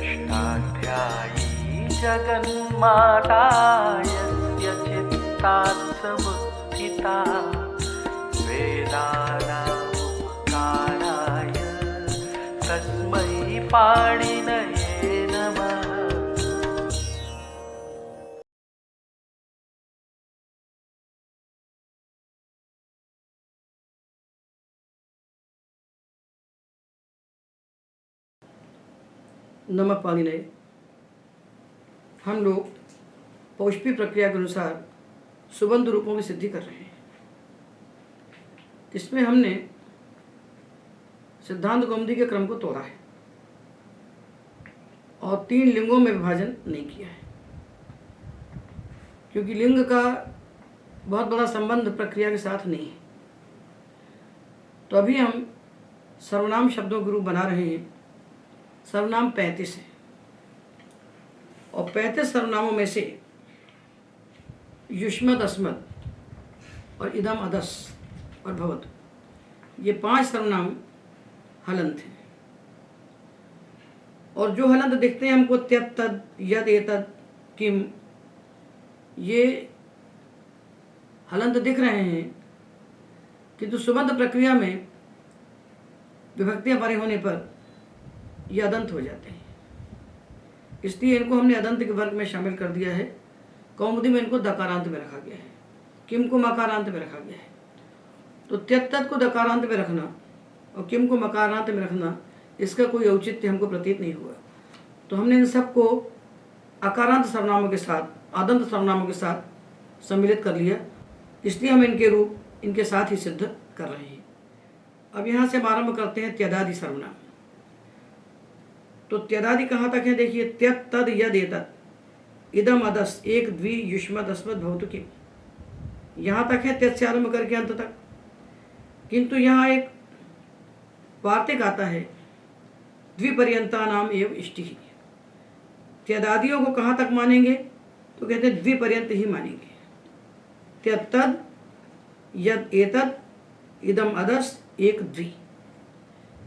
अष्टाध्यायी जगन्माता यस्य चित्तात् समुत्थिता वेदानामुपकाराय तस्मै पाणिनये नमः। नमः पाणिनये। हम लोग पौष्पी प्रक्रिया के अनुसार सुबंध रूपों की सिद्धि कर रहे हैं। इसमें हमने सिद्धांत कौमुदी के क्रम को तोड़ा है और 3 लिंगों में विभाजन नहीं किया है, क्योंकि लिंग का बहुत बड़ा संबंध प्रक्रिया के साथ नहीं है। तो अभी हम सर्वनाम शब्दों के रूप बना रहे हैं। सर्वनाम 35 है और 35 सर्वनामों में से युष्मद् अस्मद् और इदम् अदस् और भवतु, ये 5 सर्वनाम हलंत हैं। और जो हलंत दिखते हैं हमको त्यत् तद यद एतद किम, ये हलंत दिख रहे हैं, किंतु सुबंध प्रक्रिया में विभक्तियां परे होने पर ये अदंत हो जाते हैं। इसलिए इनको हमने अदंत के वर्ग में शामिल कर दिया है। कौमुदी में इनको दकारांत में रखा गया है, किम को मकारांत में रखा गया है। तो त्यत् तत् को दकारांत में रखना और किम को मकारांत में रखना, इसका कोई औचित्य हमको प्रतीत नहीं हुआ। तो हमने इन सबको अकारांत सर्वनामों के साथ, आदंत सर्वनामों के साथ सम्मिलित कर लिया। इसलिए हम इनके रूप इनके साथ ही सिद्ध कर रहे हैं। अब यहाँ से हम आरंभ करते हैं त्यदादि सर्वनाम। तो त्यदादि कहाँ तक है? देखिए, त्यत् तद यद एतत् इदम् अदस् एक द्वि युष्मद् अस्मद् भवतु किम, यहाँ तक है त्यत् से आरंभ करके अंत तक। किंतु यहाँ एक वार्तिक आता है, द्विपर्यंता नाम एव इष्टिः। त्यदादियों को कहाँ तक मानेंगे? तो कहते हैं द्विपर्यंत ही मानेंगे। त्यत् तद यद एतत् इदम् अदस् एक द्वि,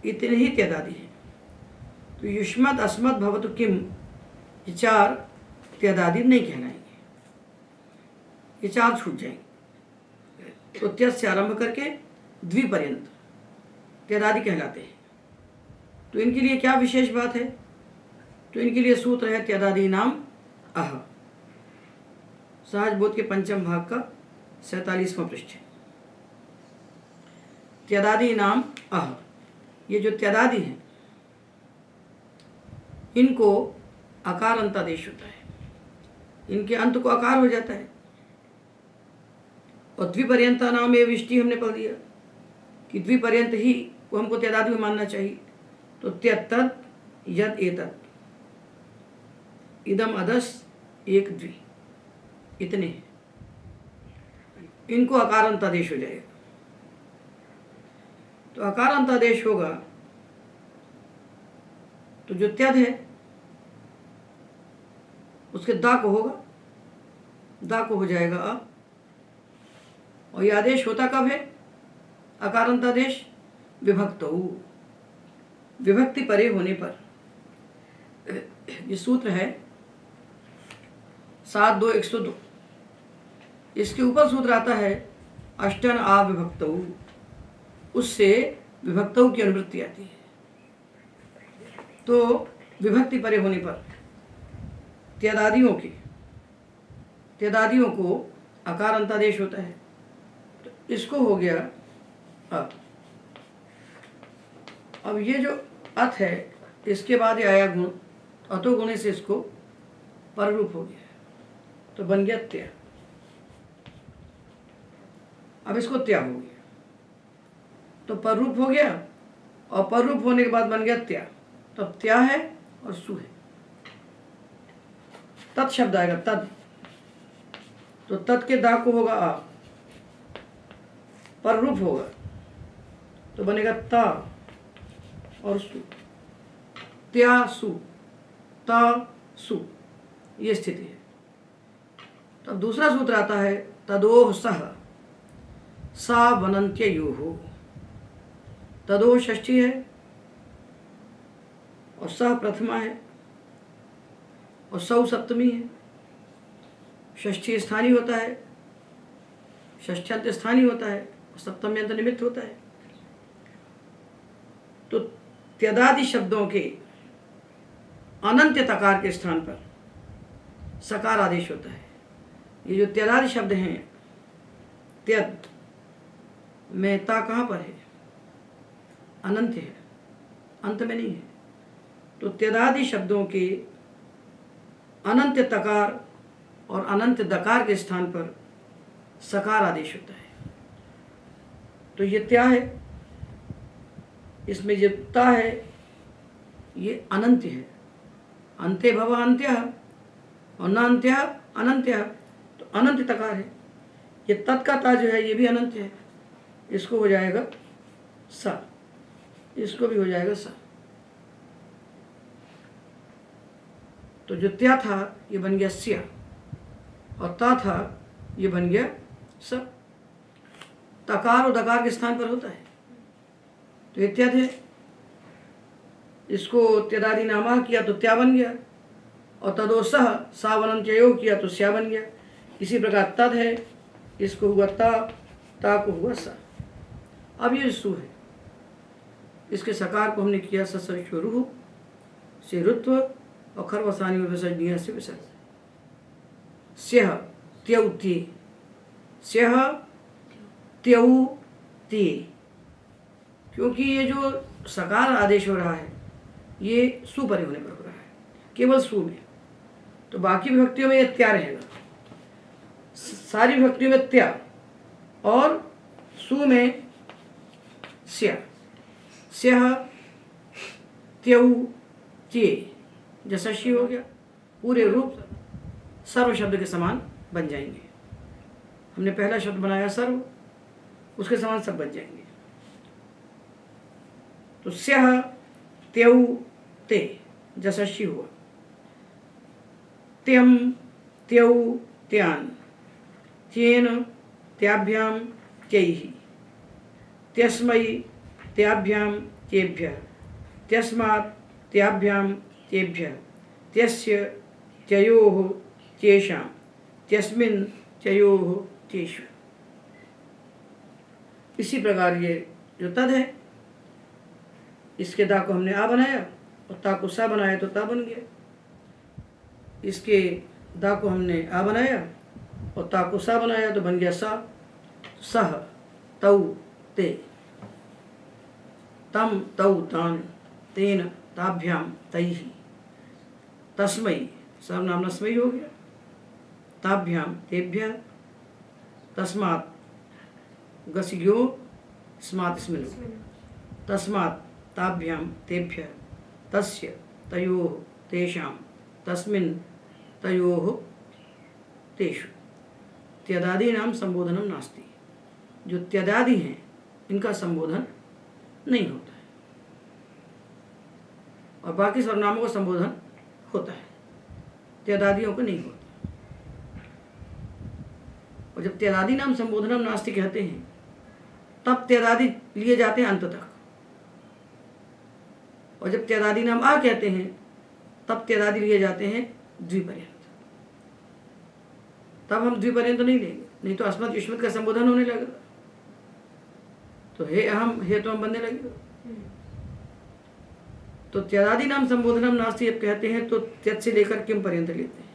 इतने ही त्यदादि है। तो युष्मद् अस्मद् भवतु किम, ये 4 त्यदादि नहीं कहलाएंगे, ये 4 छूट जाएंगे। तो त्यत् से आरंभ करके द्विपर्यंत त्यदादि कहलाते हैं। तो इनके लिए क्या विशेष बात है? तो इनके लिए सूत्र है त्यदादि नाम अह, सहज बोध के 5म भाग का 47वां पृष्ठ। त्यदादि नाम अह, ये जो त्यदादि हैं इनको अकार अंतादेश होता है, इनके अंत को आकार हो जाता है। और द्विपर्यंता नाम एव इष्टि हमने पढ़ दिया कि द्विपर्यंत ही को हमको त्यदादि में मानना चाहिए। तो त्यत् तद यद एतत् इदम् अदस् एक द्वि, इतने हैं, इनको अकारांतादेश हो जाएगा। तो अकारांतादेश होगा तो जो त्यद है उसके दा को होगा, दा को हो जाएगा अ। और यह आदेश होता कब है? अकारांतादेश विभक्तौ, विभक्ति परे होने पर। ये सूत्र है 7-2-102। इसके ऊपर सूत्र आता है अष्टन आ विभक्तौ, उससे विभक्तौ की अनुवृत्ति आती है। तो विभक्ति परे होने पर त्यदादियों को अकार अंतादेश होता है। तो इसको हो गया अब ये जो अथ है, इसके बाद ये आया गुण, अतो गुणे से इसको पररूप हो गया, तो बन गया त्य। अब इसको त्या हो गया, तो पररूप हो गया, और पररूप होने के बाद बन गया त्या। तो त्या है और सु है। तत् शब्द आएगा, तद, तो तत् के दा को होगा आ, पररूप होगा तो बनेगा ता और सु, त्या सु, ता सु, ये स्थिति है। तब दूसरा सूत्र आता है तदोह सह सा वनंत्ययोः। तदोह षष्ठी है और सह प्रथमा है, और सौ सप्तमी है, षष्ठी स्थानीय होता है, षष्ठ्यंत स्थानीय होता है और सप्तम्यंत निमित्त होता है। तो त्यदादि शब्दों के अनंत तकार के स्थान पर सकार आदेश होता है। ये जो त्यदादि शब्द हैं, त्यद में ता कहाँ पर है? अनंत है, अंत में नहीं है। तो त्यदादि शब्दों के अनंत तकार और अनंत दकार के स्थान पर सकार आदेश होता है। तो ये त्या है, इसमें जो ता है ये अनंत है। अंत्य भव अंत्य और न अंत्य अनंत्य, तो अनंत तकार है। ये तत् का ता जो है ये भी अनंत है, इसको हो जाएगा सा, इसको भी हो जाएगा सा। तो जो त्या था ये बन गया स्या और ता था ये बन गया स। तकार और दकार के स्थान पर होता है। तो ये त्यद है, इसको त्यदादि नामा किया तो त्या बन गया और तदो सह सावनंत्ययो किया तो स्या बन गया। इसी प्रकार तद है, इसको हुआ ता को हुआ सा। अब ये सु है, इसके सकार को हमने किया ससरुह से ऋत्व और खरवसानी विसर्जनीय से विसर्ज। स्यः त्यौ ते, स्यः त्यौ ते, क्योंकि ये जो सकार आदेश हो रहा है ये सु परे होने पर हो रहा है, केवल सु में। तो बाकी विभक्तियों में ये त्या रहेगा, सारी विभक्तियों में त्या और सु में स्या। स्यः त्यौ ते जैसा शी हो गया, पूरे रूप सर्व शब्द के समान बन जाएंगे। हमने पहला शब्द बनाया सर्व, उसके समान सब बन जाएंगे। तो स्यः त्यौ ते जैसा शी हुआ, त्यम त्यौ त्यान, त्येन त्याभ्याम त्यैः, त्यस्मै त्याभ्याम तेभ्यः, त्यस्मात् त्याभ्याम तेभ्यः, त्यस्य त्ययोः तेषां, त्यस्मिन् त्ययोः तेषु। इसी प्रकार ये जो तद है, इसके दा को हमने आ बनाया और ता को सा बनाया तो ता बन गया। इसके दा को हमने आ बनाया और ता को सा बनाया तो बन गया सा। सह तौ ते, तम तौ तान, तेन ताभ्याम तैः, तस्मै सर्वनाम नस्मै हो गया, ताभ्याम तेभ्यः, तस्मात् गसियो स्मात् स्मिन्, तस्मात् ताभ्याम तेभ्यः, तस्य तयोः तेषां, तस्मिन् तयोः तेषु। त्यदादि नाम संबोधनम नास्ति। जो त्यदादि हैं इनका संबोधन नहीं होता है और बाकी सर्वनामों का संबोधन होता है, त्यदादियों को नहीं होता। और जब त्यदादि नाम संबोधनम नास्ति कहते हैं तब त्यदादि लिए जाते हैं अंत तक, और जब त्यदादि नाम आ कहते हैं तब त्यदादि लिए जाते हैं द्विपर्यंत। तब हम द्विपर्यंत तो नहीं लेंगे, नहीं तो अस्मत् युष्मत् का संबोधन होने लगेगा, तो हे अहम हे तो हम बनने लगेगा। तो त्यदादि नाम संबोधनम नास्ति जब कहते हैं तो त्यत से लेकर किम पर्यंत लेते हैं,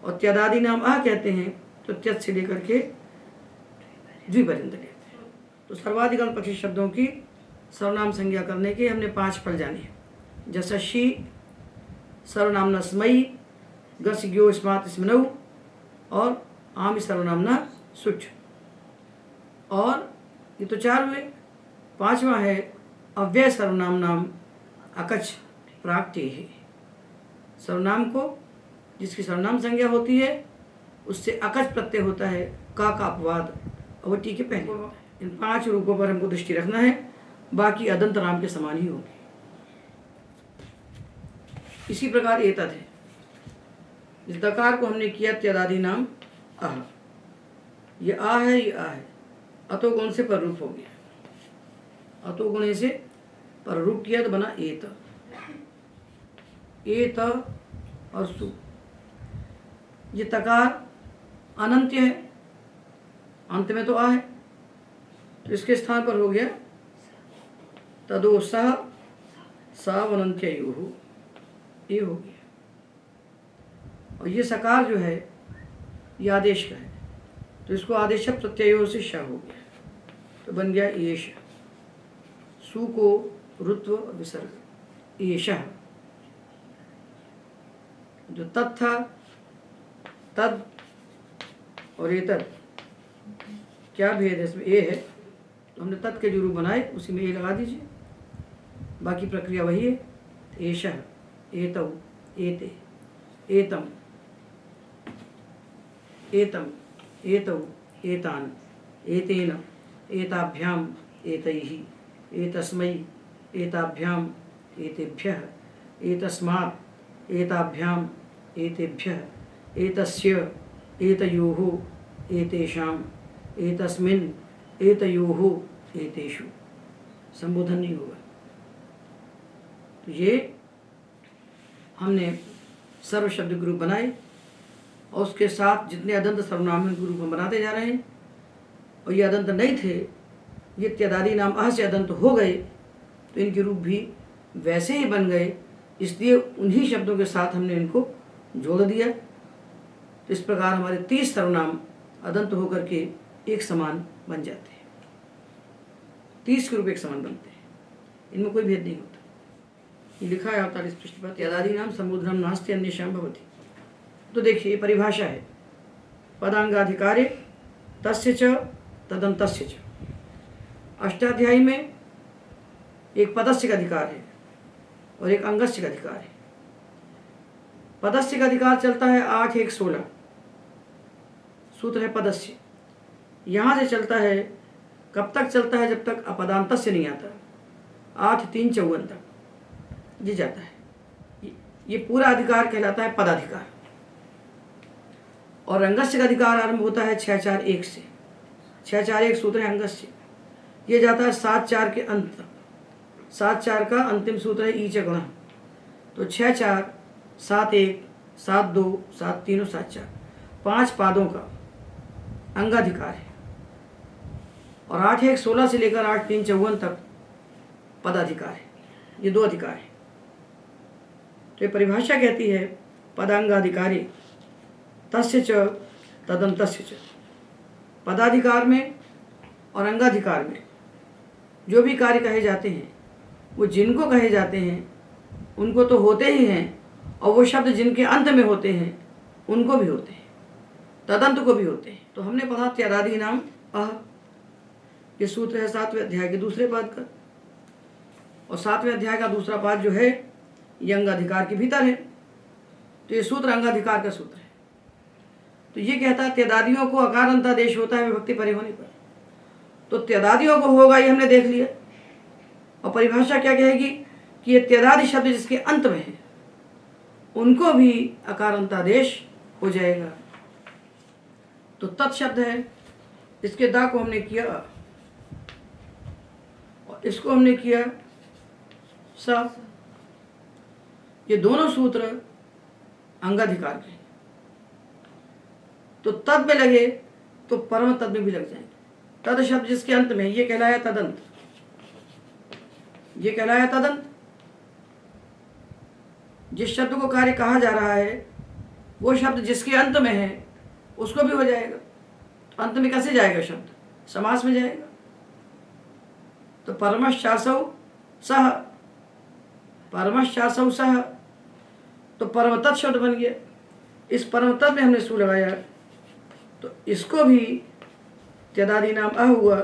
और त्यदादि नाम आ कहते हैं तो त्यत से लेकर के द्विपर्यंत लेते हैं। तो सर्वाधिगम पक्षी शब्दों की सर्वनाम संज्ञा करने के हमने 5 फल जाने हैं। जैसा शी सर्वनामना स्मयी, गस ग्यो स्मात् स्मनौ और आम सर्वनामना सुच। और ये तो 4 हुए। 5वां है अव्यय सर्वनाम नाम अकच प्राक्टे है। सर्वनाम को जिसकी सर्वनाम संज्ञा होती है उससे अकच प्रत्यय होता है, का अपवाद और टी के पहले होता है। इन 5 रूपों पर हमको दृष्टि रखना है, बाकी अदंत नाम के समान ही होंगे। इसी प्रकार एतद है, इस दकार को हमने किया त्यदादि नाम आह। ये आ है, ये आ है, अतो गुण से पर रूप हो गया। अतो गुण से पर रूप किया तो बना एत। एत और सु। ये तकार अनंत्य है, अंत में तो आ है, तो इसके स्थान पर हो गया तदो सह सावनंत्ययुः, ये हो गया। और ये सकार जो है ये आदेश का है, तो इसको आदेश प्रत्ययों से श हो गया, तो बन गया येष। सु को रुत्व विसर्ग येषः। जो तत् था, तद और एतद, क्या भेद है इसमें? ए है, तो हमने तत् के जो रूप बनाए उसी में ए लगा दीजिए, बाकी प्रक्रिया वही है। एषः, एतौ, एते, एतम, एतम, एतौ, एतान, एतेन, एताभ्याम, एतैः, एतस्मै, एताभ्याम, एतेभ्यः, एतस्मात्, एताभ्याम, एतेभ्यः, एतस्य, एतयोः, एतेषाम, एतस्मिन्, एतयोः, एतेषु। संबोधन नहीं होगा। तो ये हमने सर्व शब्द ग्रुप बनाए और उसके साथ जितने अदंत सर्वनाम ग्रुप हम बनाते जा रहे हैं। और ये अदंत नहीं थे, ये त्यदादि नाम अह से अदंत हो गए, तो इनके रूप भी वैसे ही बन गए, इसलिए उन्हीं शब्दों के साथ हमने इनको जोड़ दिया। तो इस प्रकार हमारे 30 सर्वनाम अदंत होकर के एक समान बन जाते हैं। 30 के रूप एक समान बनते हैं, इनमें कोई भेद नहीं होता। ये लिखा है 48 पृष्ठ पर, त्यदादि नाम समुद्रम नास्ति अन्येषां भवति। तो देखिए परिभाषा है, पदांगाधिकारे तस्य च तदन्तस्य च। अष्टाध्यायी में एक पदस्य का अधिकार है और एक अंगस्य का अधिकार है। पदस्य का अधिकार चलता है 8, 1, 16, सूत्र है पदस्य। यहाँ से चलता है, कब तक चलता है? जब तक अपदांतस्य नहीं आता, 8, 3, 54 तक ये जाता है। ये पूरा अधिकार कहलाता है पदाधिकार। और अंगस्य का अधिकार आरंभ होता है 6, 4, 1 से। 6, 4, 1 सूत्र है अंगस्य, ये जाता है 7, 4 के अंत तक। 7, 4 का अंतिम सूत्र है ईच गुणः। तो 6, 4, 7, 1, 7, 2, 7, 3 और 7, 4, 5 पादों का अंगाधिकार है। और 8, 1, 16 से लेकर 8, 3, 54 तक पदाधिकार है। ये 2 अधिकार है। तो ये परिभाषा कहती है पदांगाधिकारी तस्य च तदन्तस्य च। पदाधिकार में और अंगाधिकार में जो भी कार्य कहे जाते हैं, वो जिनको कहे जाते हैं उनको तो होते ही हैं, और वो शब्द जिनके अंत में होते हैं उनको भी होते हैं, तदंत को भी होते हैं। तो हमने पढ़ा त्यदादि नाम अह, ये सूत्र है 7वें अध्याय के दूसरे पाद का। और 7वें अध्याय का दूसरा पाद जो है ये अंगाधिकार के भीतर है। तो ये सूत्र अंगाधिकार का सूत्र है। तो ये कहता है त्यदादियों को अकार अंतादेश होता है विभक्ति परे होने पर। तो त्यदादियों को होगा ये हमने देख लिया। और परिभाषा क्या कहेगी कि ये त्यदादि शब्द जिसके अंत में है उनको भी अकार अंतादेश हो जाएगा। तो तत् शब्द है, इसके दा को हमने किया और इसको हमने किया स। ये दोनों सूत्र अंगाधिकार के। तो तद में लगे तो परम तद में भी लग जाएंगे। तद शब्द जिसके अंत में, ये कहलाया तदंत, ये कहलाया तदंत। जिस शब्द को कार्य कहा जा रहा है वो शब्द जिसके अंत में है उसको भी हो जाएगा। तो अंत में कैसे जाएगा शब्द? समास में जाएगा। तो परमश्चासौ सह, परमश्चासौ सह, तो परमतत् शब्द बन गया। इस परमतत् में हमने सु लगाया, तो इसको भी त्यदादि नाम अह हुआ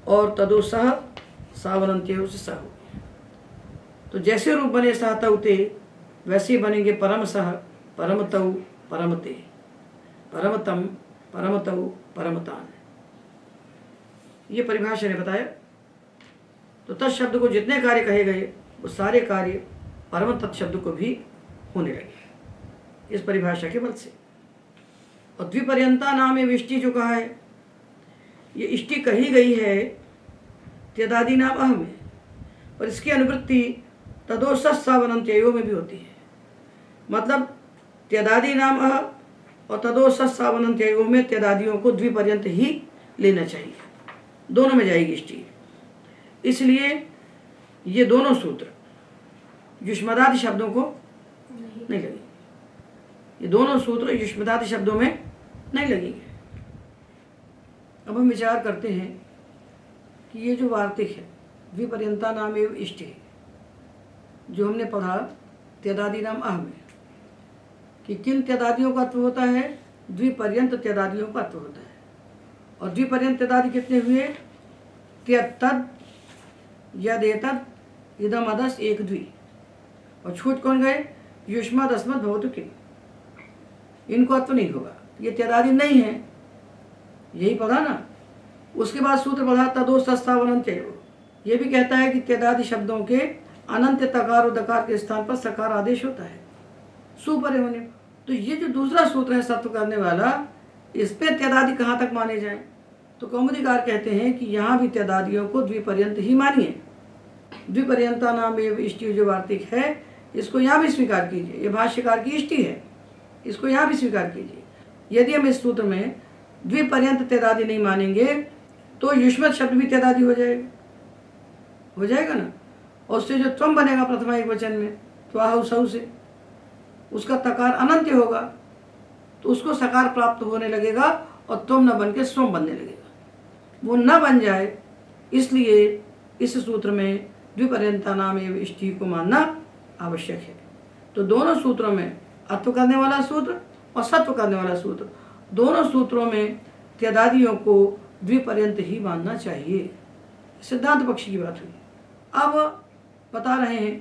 और तदो सह सावनंत्य से सह हो। तो जैसे रूप बने सह तौ ते, वैसे ही बनेंगे परम सह, परम तौ, परम ते, परमतम, परम तौ, परमतान। ये परिभाषा ने बताया। तो तत् शब्द को जितने कार्य कहे गए वो सारे कार्य परम तत् शब्द को भी होने लगे इस परिभाषा के बल से। और द्विपर्यंता नाम है विष्टि जो कहा है, ये इष्टि कही गई है त्यदादि नाम अह में, और इसकी अनुवृत्ति तदोसस्सावनंत्ययो में भी होती है। मतलब त्यदादि नाम अह और तदो सत्सावनंत्ययो में त्यदादियों को द्विपर्यंत ही लेना चाहिए, दोनों में जाएगी इष्टि। इसलिए ये दोनों सूत्र युष्मदादि शब्दों को नहीं लगेंगे, ये दोनों सूत्र युष्मदादि शब्दों में नहीं लगेंगे। अब हम विचार करते हैं कि ये जो वार्तिक है द्विपर्यंता नाम एवं इष्टि है, जो हमने पढ़ा त्यदादि नाम अह में, कि किन त्यदादियों का अर्थ होता है, द्विपर्यंत त्यदादियों का अर्थ होता है। और द्विपर्यंत त्यदादि कितने हुए, त्यतद यदेतद इदम अदस एक द्वि, और छूट कौन गए, युष्मद अस्मद भवतु किम, इनको अर्थ नहीं होगा, ये त्यदादि नहीं है, यही पढ़ा ना। उसके बाद सूत्र पढ़ा तदो सत्सावनंत्ययो, ये भी कहता है कि त्यदादि शब्दों के अनंत तकार और दकार के स्थान पर सकार आदेश होता है सुपरे होने पर। तो ये जो दूसरा सूत्र है सत्व करने वाला, इस पे त्यदादि कहाँ तक माने जाए, तो कौमुदीकार कहते हैं कि यहाँ भी त्यदादियों को द्विपर्यंत ही मानिए। द्विपर्यंता नाम एवं इष्टि जो वार्तिक है, इसको यहाँ भी स्वीकार कीजिए, ये भाष्यकार की इष्टि है, इसको यहाँ भी स्वीकार कीजिए। यदि हम इस सूत्र में द्विपर्यंत त्यदादि नहीं मानेंगे तो युष्मत शब्द भी त्यदादि हो जाएगा ना। और उससे जो त्वम बनेगा प्रथमा एक वचन में त्वाहु सौ से, उसका तकार अनंत होगा, तो उसको सकार प्राप्त होने लगेगा और त्वम न बन के स्वम बनने लगेगा, वो न बन जाए, इसलिए इस सूत्र में द्विपर्यंता नाम एवं इष्टि को मानना आवश्यक है। तो दोनों सूत्रों में अत्व करने वाला सूत्र और सत्व करने वाला सूत्र, दोनों सूत्रों में त्यदादियों को द्विपर्यंत ही मानना चाहिए। सिद्धांत पक्ष की बात हुई। अब बता रहे हैं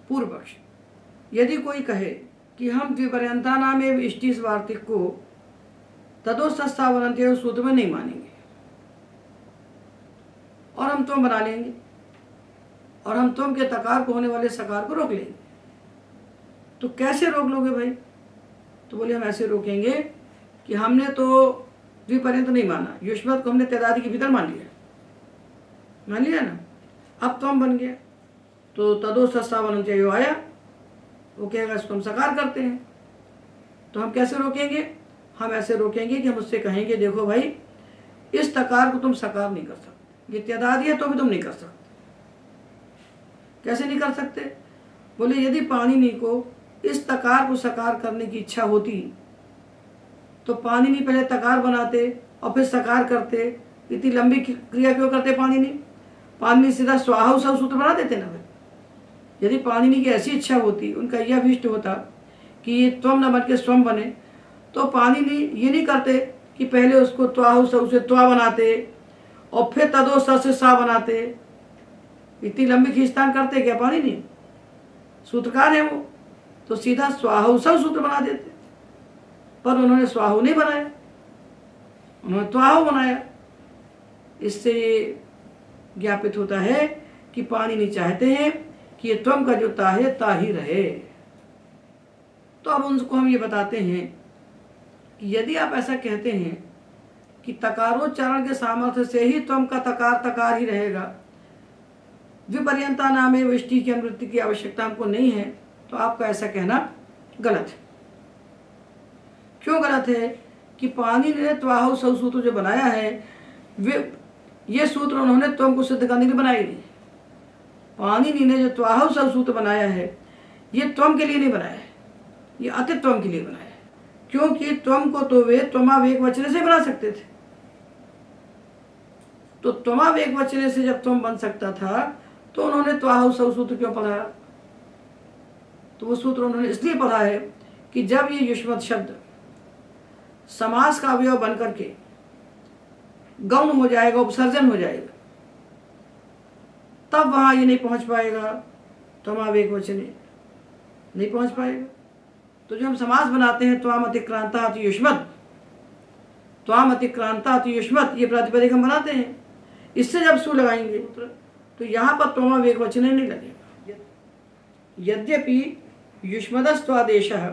पूर्व पक्ष। यदि कोई कहे कि हम द्विपर्यंता नाम एवं इष्टि इस वार्तिक को तदो सत्सावनंत्ययो सूत्र में नहीं मानेंगे और हम त्वम बना लेंगे और हम त्वम के तकार को होने वाले सकार को रोक लेंगे, तो कैसे रोक लोगे भाई? तो बोले हम ऐसे रोकेंगे कि हमने तो द्विपर्यंत नहीं माना, युष्मत को हमने त्यदादि के भीतर मान लिया ना, अब त्वम बन गया, तो तदो सत्सावनंत्ययो आया, वो कहेगा इसको हम सकार करते हैं। तो हम कैसे रोकेंगे? हम ऐसे रोकेंगे कि हम उससे कहेंगे देखो भाई, इस तकार को तुम सकार नहीं कर सकते, ये त्यदादि है तो भी तुम नहीं कर सकते। कैसे नहीं कर सकते? बोले यदि पाणिनि को इस तकार को सकार करने की इच्छा होती तो पाणिनि पहले तकार बनाते और फिर सकार करते, इतनी लंबी क्रिया क्यों करते पाणिनि सीधा स्वाहा सब सूत्र बना देते ना। यदि पाणिनि की ऐसी इच्छा होती, उनका यह अभीष्ट होता कि ये त्वम न बन के स्वम बने, तो पाणिनि ये नहीं करते कि पहले उसको त्वाहु स उसे त्वा बनाते और फिर तदो स से सा बनाते, इतनी लंबी खींचतान करते क्या पाणिनि? सूत्रकार है वो, तो सीधा स्वाहु सब सूत्र बना देते, पर उन्होंने स्वाहु नहीं बनाया, उन्होंने त्वाहु बनाया। इससे ये ज्ञापित होता है कि पाणिनि चाहते हैं कि ये त्वम का जो ता है ता ही रहे। तो अब उनको हम ये बताते हैं कि यदि आप ऐसा कहते हैं कि तकारोच्चारण के सामर्थ्य से ही त्वम का तकार ही रहेगा, द्विपर्यंता नाम एवं इष्टि की अनुवृत्ति की आवश्यकता हमको नहीं है, तो आपका ऐसा कहना गलत है। क्यों गलत है? कि पाणिनि ने त्वाहु सौ सूत्र जो बनाया है, वे ये सूत्र उन्होंने त्वम को सिद्ध करने के लिए बनाए नहीं। पाणिनि ने जो त्वाहु सौ सूत्र बनाया है, ये त्वम के लिए नहीं बनाया है, ये अतित्वम के लिए बनाया है। क्योंकि त्वम को तो वे त्वमावेक वचने से बना सकते थे, तो त्वमावेक वचने से जब त्वम बन सकता था तो उन्होंने त्वाहु सौ सूत्र क्यों पढ़ा? तो वो सूत्र उन्होंने इसलिए पढ़ा है कि जब ये युष्मत शब्द समास का अवयव बन करके गौण हो जाएगा, उपसर्जन हो जाएगा, तब वहां ये नहीं पहुंच पाएगा, त्वमावेक वचने नहीं पहुंच पाएगा। तो जो हम समास बनाते हैं त्वाम अतिक्रांता अति युष्मत, त्वाम अतिक्रांता अति युष्मत, ये प्रातिपदिक हम बनाते हैं, इससे जब सु लगाएंगे तो यहाँ पर त्वमावेक वचने नहीं लगेगा। यद्यपि युष्मदस्त्वादेशः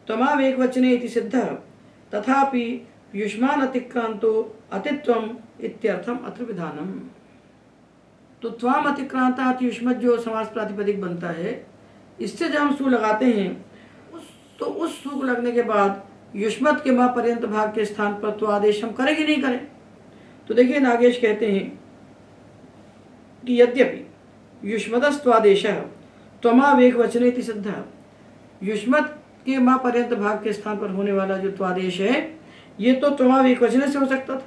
त्वमावेक वचने इति सिद्धः, तथापि युष्मान अतिक्रांतो अतित्वम इत्यर्थम अत्र विधानम। तो त्वाम अतिक्रांता अति युष्मत जो समास प्रातिपदिक बनता है, इससे जब हम सु लगाते हैं, उस तो उस सूक लगने के बाद युष्मत के माँ पर्यंत भाग के स्थान पर तो आदेश हम करें कि नहीं करें। तो देखिए नागेश कहते हैं कि यद्यपि युष्मदस्त्वादेश त्वमावेक वचनेति सिद्ध, युष्मत के माँ पर्यंत भाग के स्थान पर होने वाला जो त्वादेश है ये तो त्वमावेक वचने से हो सकता था,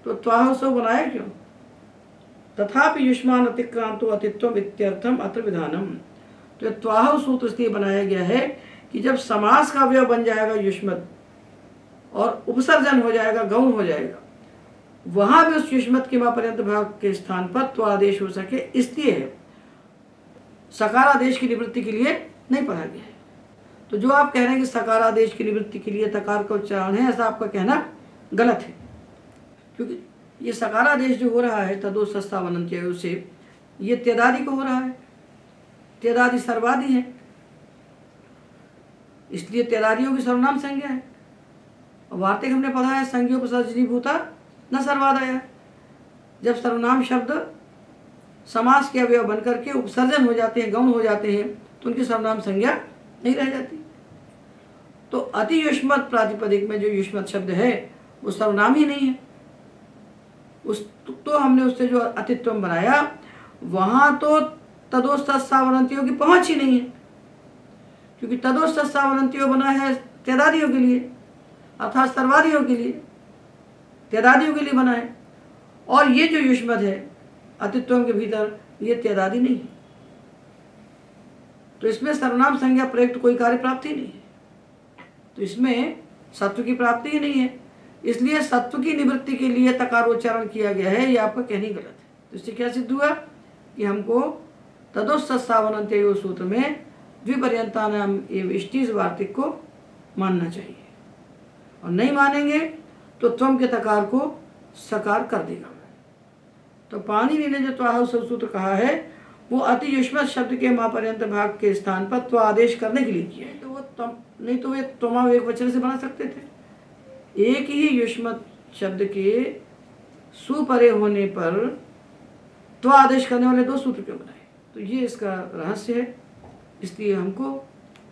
तो त्वाह सो बनाया क्यों। तथापि युष्मान अतिक्रांतो अतित्वम इत्यर्थम अत्र विधानम। तो त्वाह सूत्र इसलिए बनाया गया है कि जब समास का अवयव बन जाएगा युष्मत और उपसर्जन हो जाएगा, गौण हो जाएगा, वहां भी उस युष्मत के माँ पर्यंत भाग के स्थान पर त्वादेश हो सके, इसलिए है। सकारादेश की निवृत्ति के लिए नहीं पढ़ा गया है। तो जो आप कह रहे हैं कि सकारादेश की निवृत्ति के लिए तकार का उच्चारण है, ऐसा आपका कहना गलत है, क्योंकि ये सकारादेश जो हो रहा है तदो सस्तावनंत्य से, ये त्यदादि को हो रहा है। त्यदादि सर्वादि है, इसलिए त्यदादियों की सर्वनाम संज्ञा है। वार्तिक हमने पढ़ा है संज्ञोपसर्जनीभूता न सर्वादय। जब सर्वनाम शब्द समास के अवयव बनकर के उपसर्जन हो जाते हैं, गौण हो जाते हैं, तो उनकी सर्वनाम संज्ञा नहीं रह जाती। तो अति युष्मत प्रातिपदिक में जो युष्मत शब्द है वो सर्वनाम ही नहीं है। उस तो हमने उससे जो अतित्वम बनाया वहां तो तदोस्तस्सावनंतियों की पहुंच ही नहीं है, क्योंकि तदोस्तस्सावनंतियों बना है त्यदादियों के लिए, अर्थात सर्वादियों के लिए, त्यदादियों के लिए बना है। और ये जो युष्मत है अतित्वम के भीतर, ये त्यदादि नहीं है, तो इसमें सर्वनाम संज्ञा प्रयुक्त कोई कार्य प्राप्ति नहीं है, तो इसमें सत्व की प्राप्ति ही नहीं है। इसलिए सत्व की निवृत्ति के लिए तकारोच्चारण किया गया है, ये आपका कहनी गलत है। तो इससे क्या सिद्ध हुआ कि हमको तदोस्तस्सावनंत्यो सूत्र में द्विपर्यंतानाम एव इष्टि वार्तिक को मानना चाहिए, और नहीं मानेंगे तो त्वम के तकार को सकार कर देगा। तो पाणिनि ने जो त्वाह सूत्र कहा है वो अति युष्मत शब्द के माँ पर्यंत भाग के स्थान पर त्व आदेश करने के लिए किया है। तो वो नहीं तो वे त्वमा एक वचन से बना सकते थे। एक ही युष्मत शब्द के सुपरे होने पर त्व आदेश करने वाले दो सूत्र क्यों बनाए, तो ये इसका रहस्य है। इसलिए हमको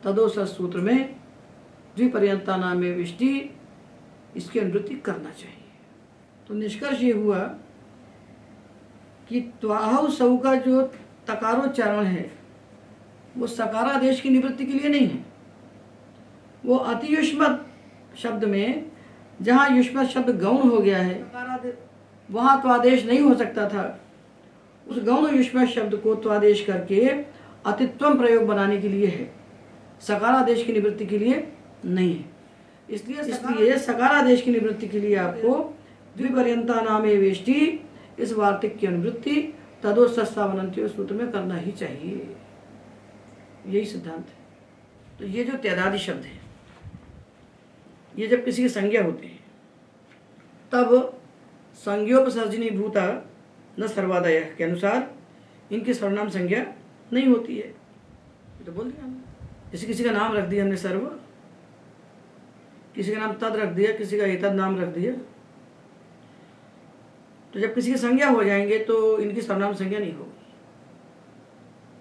तदोस सूत्र में द्विपर्यंता नाम विष्टि इसकी अनुवृत्ति करना चाहिए। तो निष्कर्ष ये हुआ कि त्वाह सौ का जो तकारोच्चारण है वो सकारादेश की निवृत्ति के लिए नहीं है। वो अति युष्मत शब्द में जहाँ युष्मत शब्द गौण हो गया है वहाँ त्वादेश नहीं हो सकता था, उस गौण युष्मत शब्द को त्वादेश करके अतित्वम प्रयोग बनाने के लिए है, सकारादेश की निवृत्ति के लिए नहीं है। इसलिए सकारादेश की निवृत्ति के लिए आपको द्विपर्यंता नामे वेष्टि इस वार्तिक की अनुवृत्ति तदोस्तस्सावनंत्यो सूत्र में करना ही चाहिए, यही सिद्धांत है। तो ये जो त्यदादि शब्द है ये जब किसी की संज्ञा होते हैं तब संज्ञोपसर्जनी भूता न सर्वादय के अनुसार इनकी सर्वनाम संज्ञा नहीं होती है। तो बोल दिया हमने, जैसे किसी का नाम रख दिया हमने सर्व, किसी का नाम तद रख दिया, किसी का एतद नाम रख दिया, तो जब किसी की संज्ञा हो जाएंगे तो इनकी सर्वनाम संज्ञा नहीं होगी।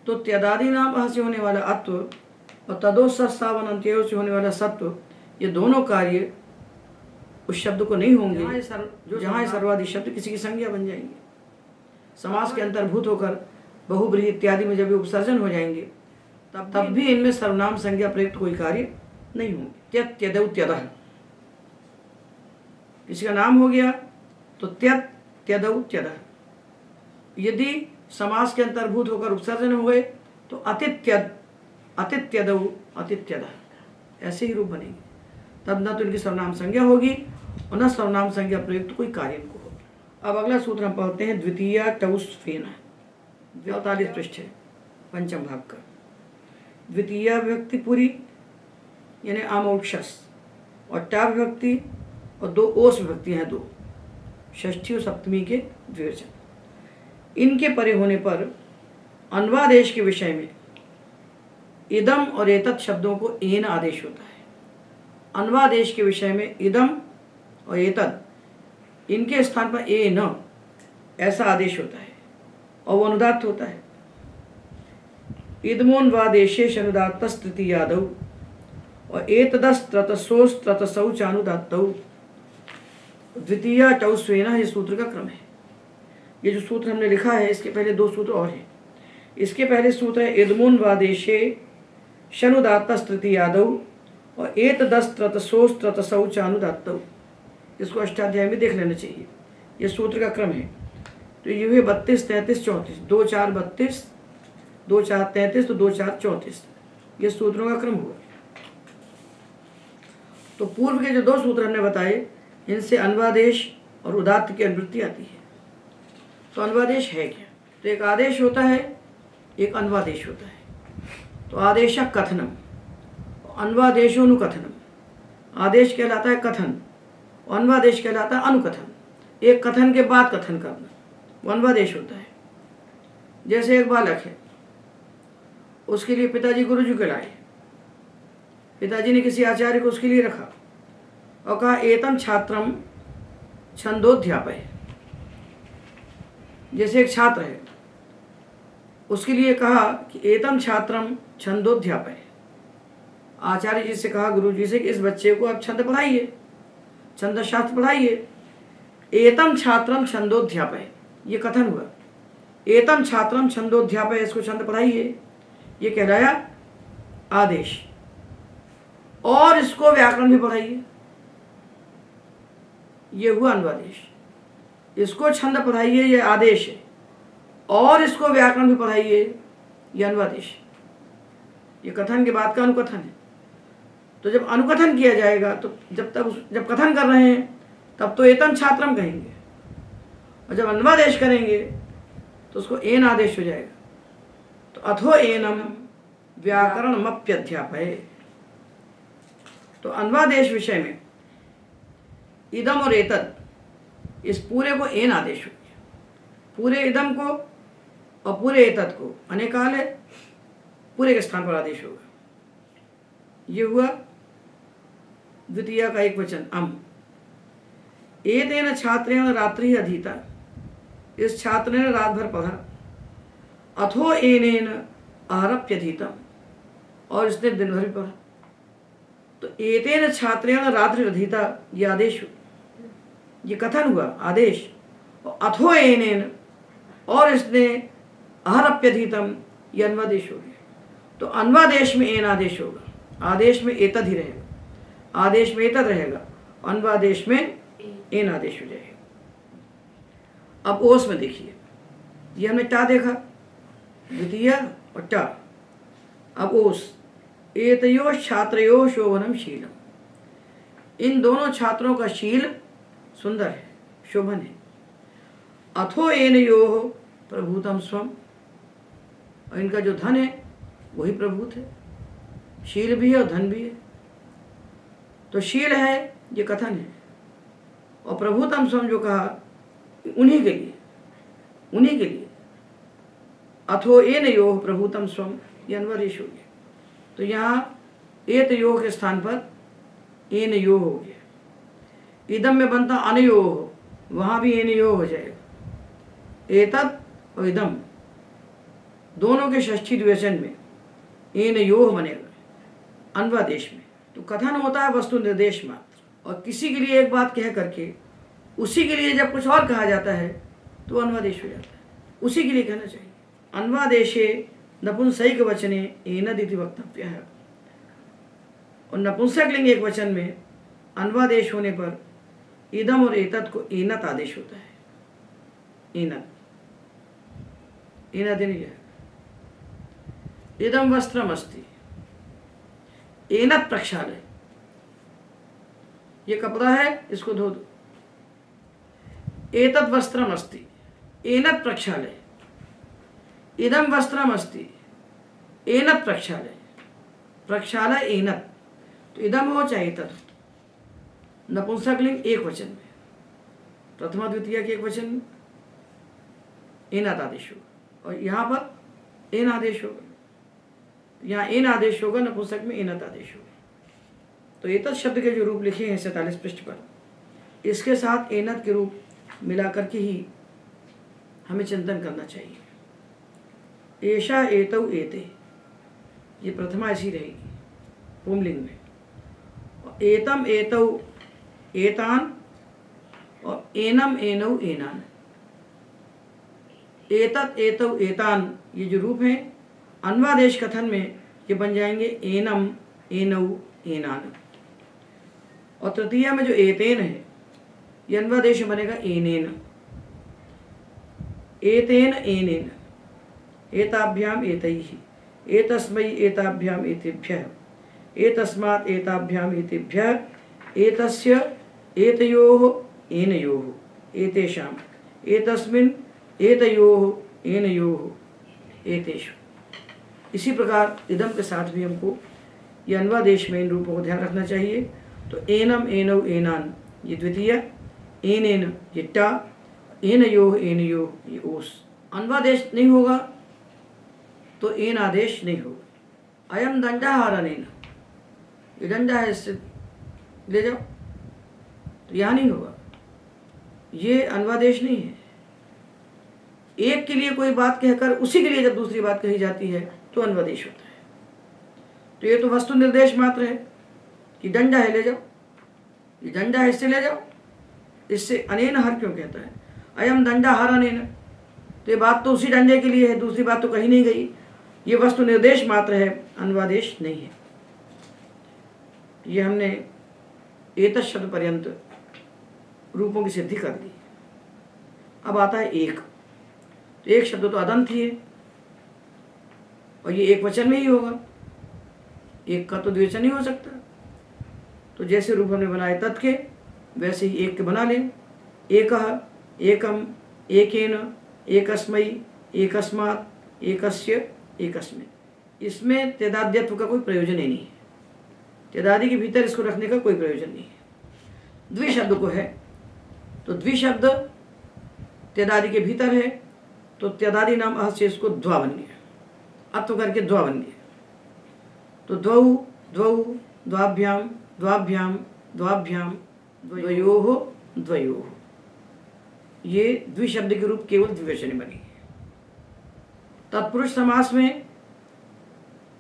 तो त्यदादि नाम से होने वाला अत्व और तदोस्तस्सावनंत्यो से होने वाला सत्व, ये दोनों कार्य उस शब्द को नहीं होंगे जहाँ सर्वादि शब्द किसी की संज्ञा बन जाएंगे। समास के अंतर्भूत होकर बहुब्रीहि इत्यादि में जब उपसर्जन हो जाएंगे तब भी इनमें सर्वनाम संज्ञा प्रयुक्त कोई कार्य नहीं होंगे। त्यदौ त्यदः, किसी का नाम हो गया तो त्यदौ त्यदः। यदि समास के अंतर्भूत होकर उपसर्जन हो गए तो अतित्यदौ अतित्यदः, ऐसे ही रूप बनेंगे। तब न तो इनकी सर्वनाम संज्ञा होगी और न सर्वनाम संज्ञा प्रयुक्त कोई कार्य इनको होगा। अब अगला सूत्र हम पढ़ते हैं द्वितीय टौस्फेन, 45 पृष्ठ है, पंचम भाग का। द्वितीय विभक्ति पूरी यानी आमोक्षस, और टा विभक्ति और दो ओस विभक्ति हैं, दो षष्ठी और सप्तमी के द्विवचन। इनके परे होने पर अन्वादेश के विषय में इदम और एतत् शब्दों को एन आदेश होता है। अन्वादेश के विषय में इदम और एतत्, इनके स्थान पर ए न ऐसा आदेश होता है और वो अनुदात्त होता है। इदमोन्वादेशेष अनुदात्तस्तृतीयादौ और एतदस्त्रतसोस्त्रतसौ चानुदात्तौ द्वितीय टौ स्वेन, ये सूत्र का क्रम है। ये जो सूत्र हमने लिखा है इसके पहले दो सूत्र और हैं। इसके पहले सूत्र है इदमुन्वादेशे शनुदात्तस्तृतीयादौ और एतदस्त्रतसोस्त्रतसौ चानुदात्तौ। इसको अष्टाध्याय में देख लेना चाहिए, ये सूत्र का क्रम है। तो ये हुए 32, 33, 34, 2 4 32, 2 4 33, तो 2 4 34, ये सूत्रों का क्रम हुआ। तो पूर्व के जो दो सूत्र हमने बताए इनसे अन्वादेश और उदात्त की अनुवृत्ति आती है। तो अन्वादेश है क्या? तो एक आदेश होता है, एक अन्वादेश होता है। तो आदेशक कथनम, अन्वादेशोनुकथनम। आदेश कहलाता है कथन, अन्वादेश कहलाता है अनुकथन। एक कथन के बाद कथन करना, वो अन्वादेश होता है। जैसे एक बालक है, उसके लिए पिताजी गुरुजी को लाए, पिताजी ने किसी आचार्य को उसके लिए रखा और कहा एतम छात्रम छंदोध्यापय। जैसे एक छात्र है, उसके लिए कहा कि एतम छात्रम छंदोध्यापय। आचार्य जी से कहा गुरु जी से कि इस बच्चे को आप छंद पढ़ाइए, छंद शास्त्र पढ़ाइए। एतम छात्रम छंदोध्यापय, ये कथन हुआ। एतम छात्रम छंदोध्यापय, इसको छंद पढ़ाइए, ये कहलाया आदेश। और इसको व्याकरण भी पढ़ाइए, ये हुआ अन्वादेश। इसको छंद पढ़ाइए, ये आदेश है, और इसको व्याकरण भी पढ़ाइए, ये अन्वादेश। ये कथन के बाद का अनुकथन है। तो जब अनुकथन किया जाएगा तो जब कथन कर रहे हैं तब तो एतम छात्रम कहेंगे, और जब अन्वादेश करेंगे तो उसको एन आदेश हो जाएगा। तो अथो एनम व्याकरणमप्यध्यापय। तो अन्वादेश विषय में इदम और एतद, इस पूरे को एन आदेश हो गया। पूरे इदम को और पूरे एतद को अनेकाल है, पूरे के स्थान पर आदेश होगा। ये हुआ द्वितीय का एक वचन अम। एतेन छात्रेण रात्रि अधीता, इस छात्र ने रात भर पढ़ा। अथो एनेन आरप्यधीतम, और इसने दिन भर भी पढ़ा। तो एतेन छात्रेण रात्रि अधीता, ये आदेश हुआ, ये कथन हुआ आदेश। और अथो एनेन, और इसने आरप्यधीतम, ये अन्वादेश हो गया। तो अन्वादेश में एन आदेश होगा, आदेश में एतद ही रहेगा, आदेश में एतद रहेगा, अन्वादेश में एन आदेश हो जाएगा। अब ओस में देखिए, ये हमने टा देखा, द्वितीय और टा। अब ओस, एतयो छात्रयो शोभनम शीलम, इन दोनों छात्रों का शील सुंदर है, शोभन है। अथो एनयो प्रभूतम स्वम, और इनका जो धन है वही प्रभूत है, शील भी है और धन भी है। तो शील है, ये कथन है, और प्रभुतम स्वम जो कहा उन्हीं के लिए, उन्हीं के लिए। अथो एन यो प्रभुतम स्वम, ये अन्वादेश हो गया। तो यहाँ एत यो के स्थान पर एन यो हो गया। इदम में बनता अनयो हो, वहाँ भी एन यो हो जाएगा। एतद और इदम दोनों के षष्ठी द्विवचन में एन यो बनेगा अन्वादेश में। तो कथन होता है वस्तु निर्देश मात्र, और किसी के लिए एक बात कह करके उसी के लिए जब कुछ और कहा जाता है तो अन्वादेश हो जाता है, उसी के लिए कहना चाहिए। अन्वादेशे नपुंसक वचने एनद इति वक्तव्य है, और नपुंसक लिंग एक वचन में अन्वादेश होने पर इदम और एतद को एनत आदेश होता है। एनत, एनद नहीं है। इदम वस्त्रम अस्ति, एनत प्रक्षालय, ये कपड़ा है, इसको धो दो। एतद वस्त्रम अस्ति, एनत प्रक्षालय। इदम वस्त्रम अस्ति, एनत प्रक्षालय। प्रक्षालय एनत, तो इदम हो चाहे एतद। नपुंसक लिंग एक वचन में, प्रथमा द्वितीय के एक वचन में एनत आदेश होगा, और यहाँ पर एन आदेश होगा। यहाँ एन आदेश होगा, नपुंसक में एनत आदेश होगा। तो एतद शब्द के जो रूप लिखे हैं 47 पृष्ठ पर, इसके साथ एनत के रूप मिलाकर के ही हमें चिंतन करना चाहिए। एषा एतौ एते, ये प्रथमा ऐसी रहेगी पुंलिंग में। एतम एतौ एतान और एनम एनौ एनान। एतत एतौ एतान ये जो रूप हैं अन्वादेश कथन में ये बन जाएंगे एनम एनौ एनान। और तृतीया में जो एतेन है ये अन्वादेश बनेगा एनेन। एतेन एनेन, एताभ्याम एतैः, एतस्मै एताभ्याम एतेभ्यः, एतस्मात् एताभ्याम एतेभ्यः, एतस्य एतयोः एनयोः, एतेषाम्, एतस्मिन् एतयोः एनयोः, एतेषु। इसी प्रकार इदम के साथ भी हमको ये अन्वादेश में इन रूपों को ध्यान रखना चाहिए। तो एनम एनौ एनान ये द्वितीय, एनेन ये टा, एनयोः एनयोः ये ओस। अन्वादेश नहीं होगा तो एन आदेश नहीं होगा। अयम दंडाहारणेन, ये दंडा है इससे ले जाओ, तो यहाँ नहीं होगा, ये अन्वादेश नहीं है। एक के लिए कोई बात कहकर उसी के लिए जब दूसरी बात कही जाती है तो अन्वादेश होता है। तो ये तो वस्तु निर्देश मात्र है कि डंडा है ले जाओ, ये डंडा है इससे ले जाओ, इससे अनेन हर क्यों कहता है? अयम दंडा हर अनेन, तो ये बात तो उसी डंडे के लिए है, दूसरी बात तो कहीं नहीं गई। ये वस्तु निर्देश मात्र है, अन्वादेश नहीं है। ये हमने एतत् शब्द पर्यंत रूपों की सिद्धि कर ली। अब आता है एक। तो एक शब्द तो अदंत ही है और ये एक वचन में ही होगा, एक का तो द्विवचन ही हो सकता। तो जैसे रूप हमने बनाए तत् के, वैसे ही एक के बना लें। एकः, एकम, एकेन, एकस्मै, एकस्मात्, एकस्य, एकस्मिन्। इसमें तेदाद्यत्व का कोई प्रयोजन ही नहीं है, तेदादि के भीतर इसको रखने का कोई प्रयोजन नहीं है। द्विशब्द को है तो द्विशब्द तेदादि के भीतर है, तो तेदादि नाम अह से इसको द्वा बन गया, अत्व करके द्वा बन गया। तो द्वौ द्वौ, द्वाभ्याम द्वाभ्याम, द्वाभ्याम, द्वयोः द्वयोः, ये द्विशब्द के रूप केवल द्विवचन बनेंगे। तत्पुरुष समास में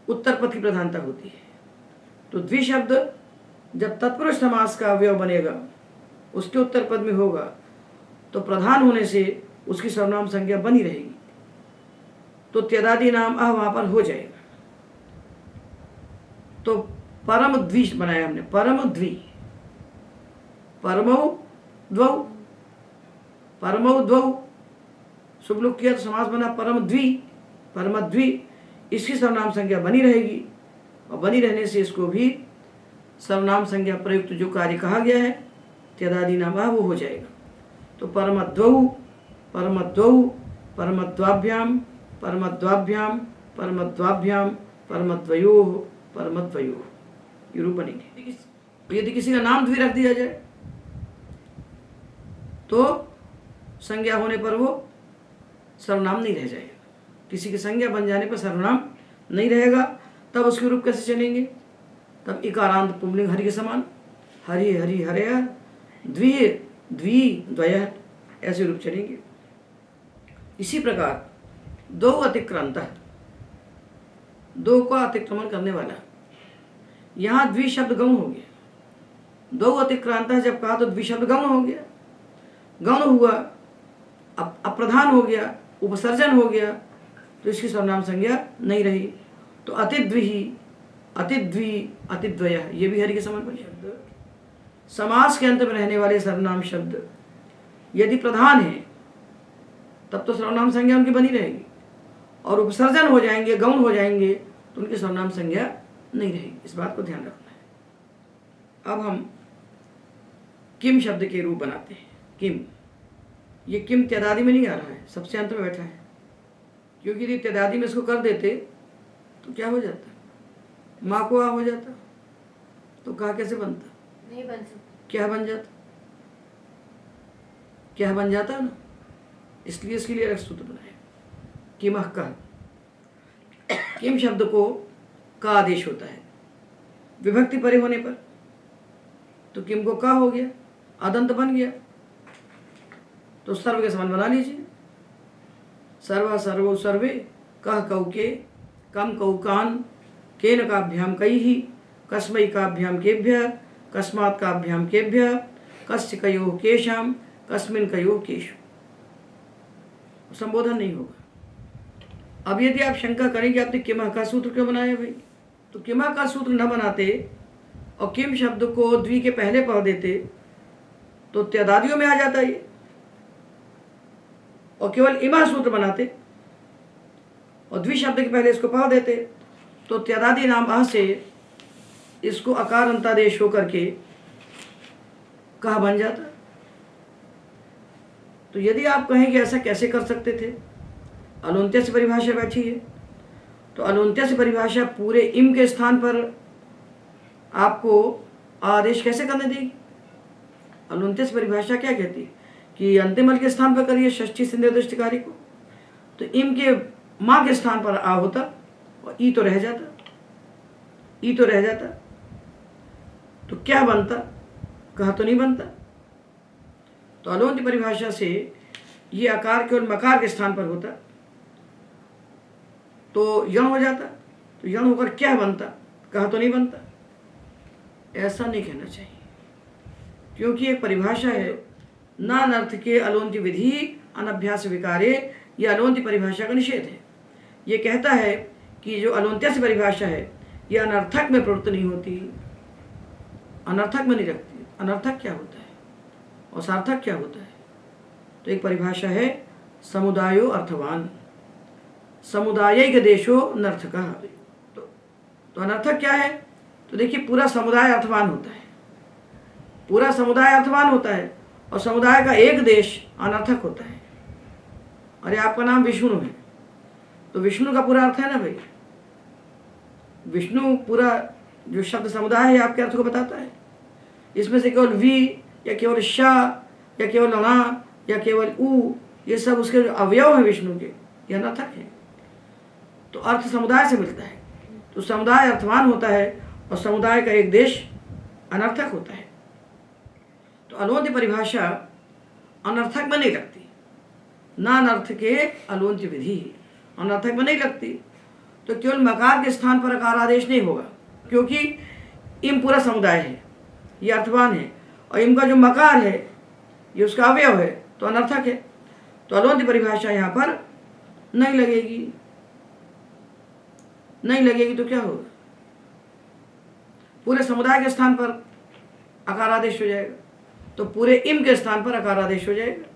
उत्तर पद की प्रधानता होती है। तो द्विशब्द जब तत्पुरुष समास का अवयव बनेगा, उसके उत्तर पद में होगा, तो प्रधान होने से उसकी सर्वनाम संज्ञा बनी रहेगी, तो त्यदादि नाम अह वहां पर हो जाएगा। तो परम द्वि बनाया हमने, परम द्वि, परमौ द्वौ, परमौ द्वौ, शुभ लोग किया तो समास बना परम द्वि, परम द्वि। इसकी सर्वनाम संज्ञा बनी रहेगी और बनी रहने से इसको भी सर्वनाम संज्ञा प्रयुक्त जो कार्य कहा गया है त्यदादि नाम वो हो जाएगा। तो परमद्वौ, परमद्वौ, परमद्वाभ्याम, परमद्वाभ्याम, परमद्वाभ्याम, परमद्वयोः, परमद्वयोः, ये रूप बनेंगे। यदि किसी का नाम द्वि रख दिया जाए तो संज्ञा होने पर वो सर्वनाम नहीं रह जाएगा। किसी की संज्ञा बन जाने पर सर्वनाम नहीं रहेगा, तब उसके रूप कैसे चलेंगे? तब इकारांत पुंलिंग हरि के समान, हरि हरि हरय, द्वि द्वि द्वय, ऐसे रूप चलेंगे। इसी प्रकार दो अतिक्रांत, दो का अतिक्रमण करने वाला, यहाँ द्विशब्द गौण हो गया। दो अतिक्रांत जब कहा तो द्विशब्द गौण हो गया, गौण हुआ, अप्रधान हो गया, उपसर्जन हो गया, तो इसकी सर्वनाम संज्ञा नहीं रही। तो अतिद्विहि, अतिद्वि, अतिद्वय, ये भी हरि के समान बने। समास के अंत में रहने वाले सर्वनाम शब्द यदि प्रधान है तब तो सर्वनाम संज्ञा उनकी बनी रहेगी, और उपसर्जन हो जाएंगे, गौण हो जाएंगे, तो उनकी सर्वनाम संज्ञा नहीं रहेगी। इस बात को ध्यान रखना है। अब हम किम शब्द के रूप बनाते हैं। किम, ये किम त्यदादि में नहीं आ रहा है, सबसे अंत में बैठा है, क्योंकि यदि त्यदादि में इसको कर देते तो क्या हो जाता, माँ को आ हो जाता, तो कहा कैसे बनता? नहीं बन सकता। क्या बन जाता? क्या बन जाता ना, इसलिए इसके लिए अलग सूत्र बनाया, किमह का। किम शब्द को का आदेश होता है विभक्ति परे होने पर, तो किम को का हो गया, अदंत बन गया, तो सर्व के समान बना लीजिए। सर्व सर्वो सर्वे, कह कौ के, कम कौ कान, केन काभ्याम कैहि, कस्मै काभ्याम केभ्य, कस्मात् काभ्याम केभ्य कस्य कयोः केशाम कस्मिन् कयोः केशु, संबोधन नहीं होगा। अब यदि आप शंका करें कि आपने किमा का सूत्र क्यों बनाया भाई, तो किमा का सूत्र न बनाते और किम शब्द को द्वि के पहले पढ़ देते तो त्यादादियों में आ जाता ये, और केवल इमा सूत्र बनाते और द्वि शब्द के पहले इसको पढ़ देते तो त्यादादि नाम अह से इसको अकार अंतादेश होकर के कहा बन जाता। तो यदि आप कहें कि ऐसा कैसे कर सकते थे, अलौंत्य से परिभाषा बैठी है, तो अलौंत्य से परिभाषा पूरे इम के स्थान पर आपको आदेश कैसे करने देगी। अलौंत्य से परिभाषा क्या कहती है कि अंतिम अल के स्थान पर करिए षष्ठी सिंधु दृष्टिकारी को, तो इम के माँ के स्थान पर आ होता और ई तो रह जाता, ई तो रह जाता, तो क्या बनता, कहा तो नहीं बनता। तो अलौंत्य परिभाषा से ये आकार केवल मकार के स्थान पर होता तो यण हो जाता, तो यण होकर क्या बनता, कहा तो नहीं बनता। ऐसा नहीं कहना चाहिए, क्योंकि एक परिभाषा है नानर्थ के अलौंत्य विधि अनभ्यास विकारे, ये अलौंत्य परिभाषा का निषेध है। ये कहता है कि जो अलौंत्य से परिभाषा है ये अनर्थक में प्रवृत्त नहीं होती, अनर्थक में नहीं रखती। अनर्थक क्या होता है और सार्थक क्या होता है। तो एक परिभाषा है समुदायो अर्थवान, समुदायिक देशो नर्थकः। तो अनर्थक क्या है, तो देखिए पूरा समुदाय अर्थवान होता है, पूरा समुदाय अर्थवान होता है और समुदाय का एक देश अनर्थक होता है। अरे आपका नाम विष्णु है तो विष्णु का पूरा अर्थ है ना भाई, विष्णु पूरा जो शब्द समुदाय है आपके अर्थ को बताता है। इसमें से केवल वी या केवल शा या केवल अणा या केवल उ, ये सब उसके जो अवयव हैं विष्णु के, ये अनर्थक है। तो अर्थ समुदाय से मिलता है, तो समुदाय अर्थवान होता है और समुदाय का एक देश अनर्थक होता है। तो अलौंत्य परिभाषा अनर्थक में नहीं लगती, ना अनर्थ के अलौंत्य विधि अनर्थक में नहीं लगती। तो केवल मकार के स्थान पर अकार आदेश नहीं होगा, क्योंकि इम पूरा समुदाय है, ये अर्थवान है, और इम का जो मकार है ये उसका अवयव है, तो अनर्थक है। तो अलौंत्य परिभाषा यहाँ पर नहीं लगेगी, नहीं लगेगी तो क्या होगा, पूरे समुदाय के स्थान पर अकार आदेश हो जाएगा, तो पूरे इम के स्थान पर अकार आदेश हो जाएगा,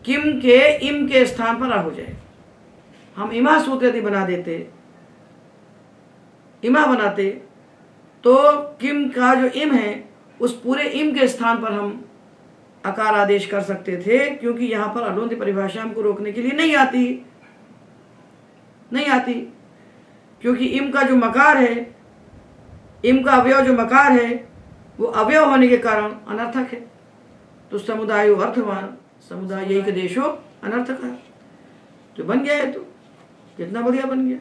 किम के इम के स्थान पर आ हो जाएगा। हम इमा सूत्र यदि बना देते, इमा बनाते, तो किम का जो इम है उस पूरे इम के स्थान पर हम अकार आदेश कर सकते थे, क्योंकि यहाँ पर अलौंत्य परिभाषा हमको रोकने के लिए नहीं आती, नहीं आती, क्योंकि इम का जो मकार है, इम का अवयव जो मकार है वो अवयव होने के कारण अनर्थक है। तो समुदायो अर्थवान समुदायिक देशो अनर्थक है। तो बन गया है, तो कितना बढ़िया बन गया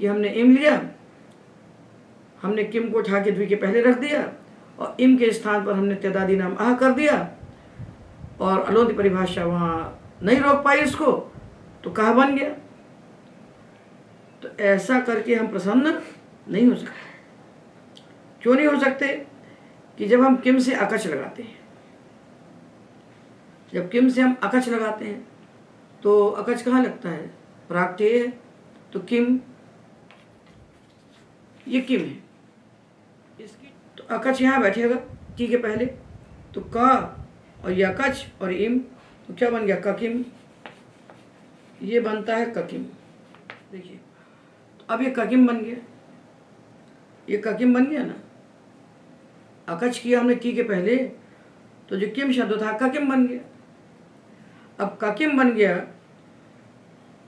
कि हमने इम लिया, हमने किम को उठा के द्वि के पहले रख दिया और इम के स्थान पर हमने त्यदादि नाम आह कर दिया, और अलौंत्य परिभाषा वहाँ नहीं रोक पाई इसको, तो कहा बन गया। तो ऐसा करके हम प्रसन्न नहीं हो सकते। क्यों नहीं हो सकते, कि जब हम किम से अकच लगाते हैं, जब किम से हम अकच लगाते हैं तो अकच कहाँ लगता है, प्राक्टेय है, तो किम, ये किम है, इसकी तो अकच यहाँ बैठेगा की के पहले, तो का और ये अकच और इम, तो क्या बन गया, ककिम, ये बनता है ककिम। देखिए अब ये ककिम बन गया, ये ककिम बन गया ना, अकच किया हमने की के पहले, तो जो किम शब्द था ककिम बन गया। अब ककिम बन गया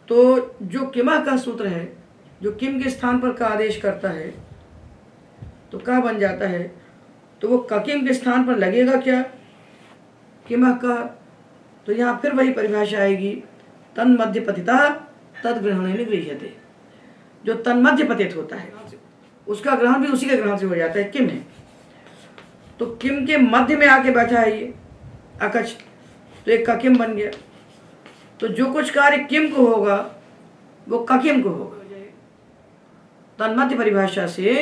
तो जो किमा का सूत्र है, जो किम के स्थान पर का आदेश करता है, तो का बन जाता है, तो वो ककिम के स्थान पर लगेगा क्या, किमा का। तो यहाँ फिर वही परिभाषा आएगी, तन मध्य पतिता तद ग्रहण गृह्यते। जो तन मध्य पतित होता है उसका ग्रहण भी उसी के ग्रहण से हो जाता है, किम है, तो किम के मध्य में आके बैठा है ये अकच, तो एक ककिम बन गया। तो जो कुछ कार्य किम को होगा वो ककिम को होगा। तन्मध्य परिभाषा से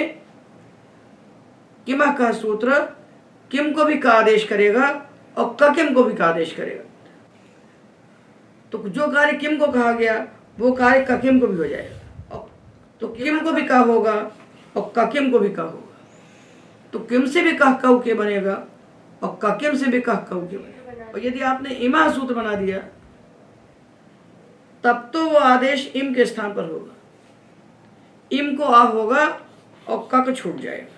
किमः का सूत्र किम को भी का आदेश करेगा और ककिम को भी का आदेश करेगा। तो जो कार्य किम को कहा गया वो कार्य ककिम को भी हो जाएगा, और तो किम को भी का होगा और ककिम को भी का होगा। तो किम से भी कह कऊ के बनेगा और ककिम से भी कह कऊ के बनेगा। और यदि आपने इमा सूत्र बना दिया तब तो वो आदेश इम के स्थान पर होगा, इम को आ होगा और कक छूट जाएगा,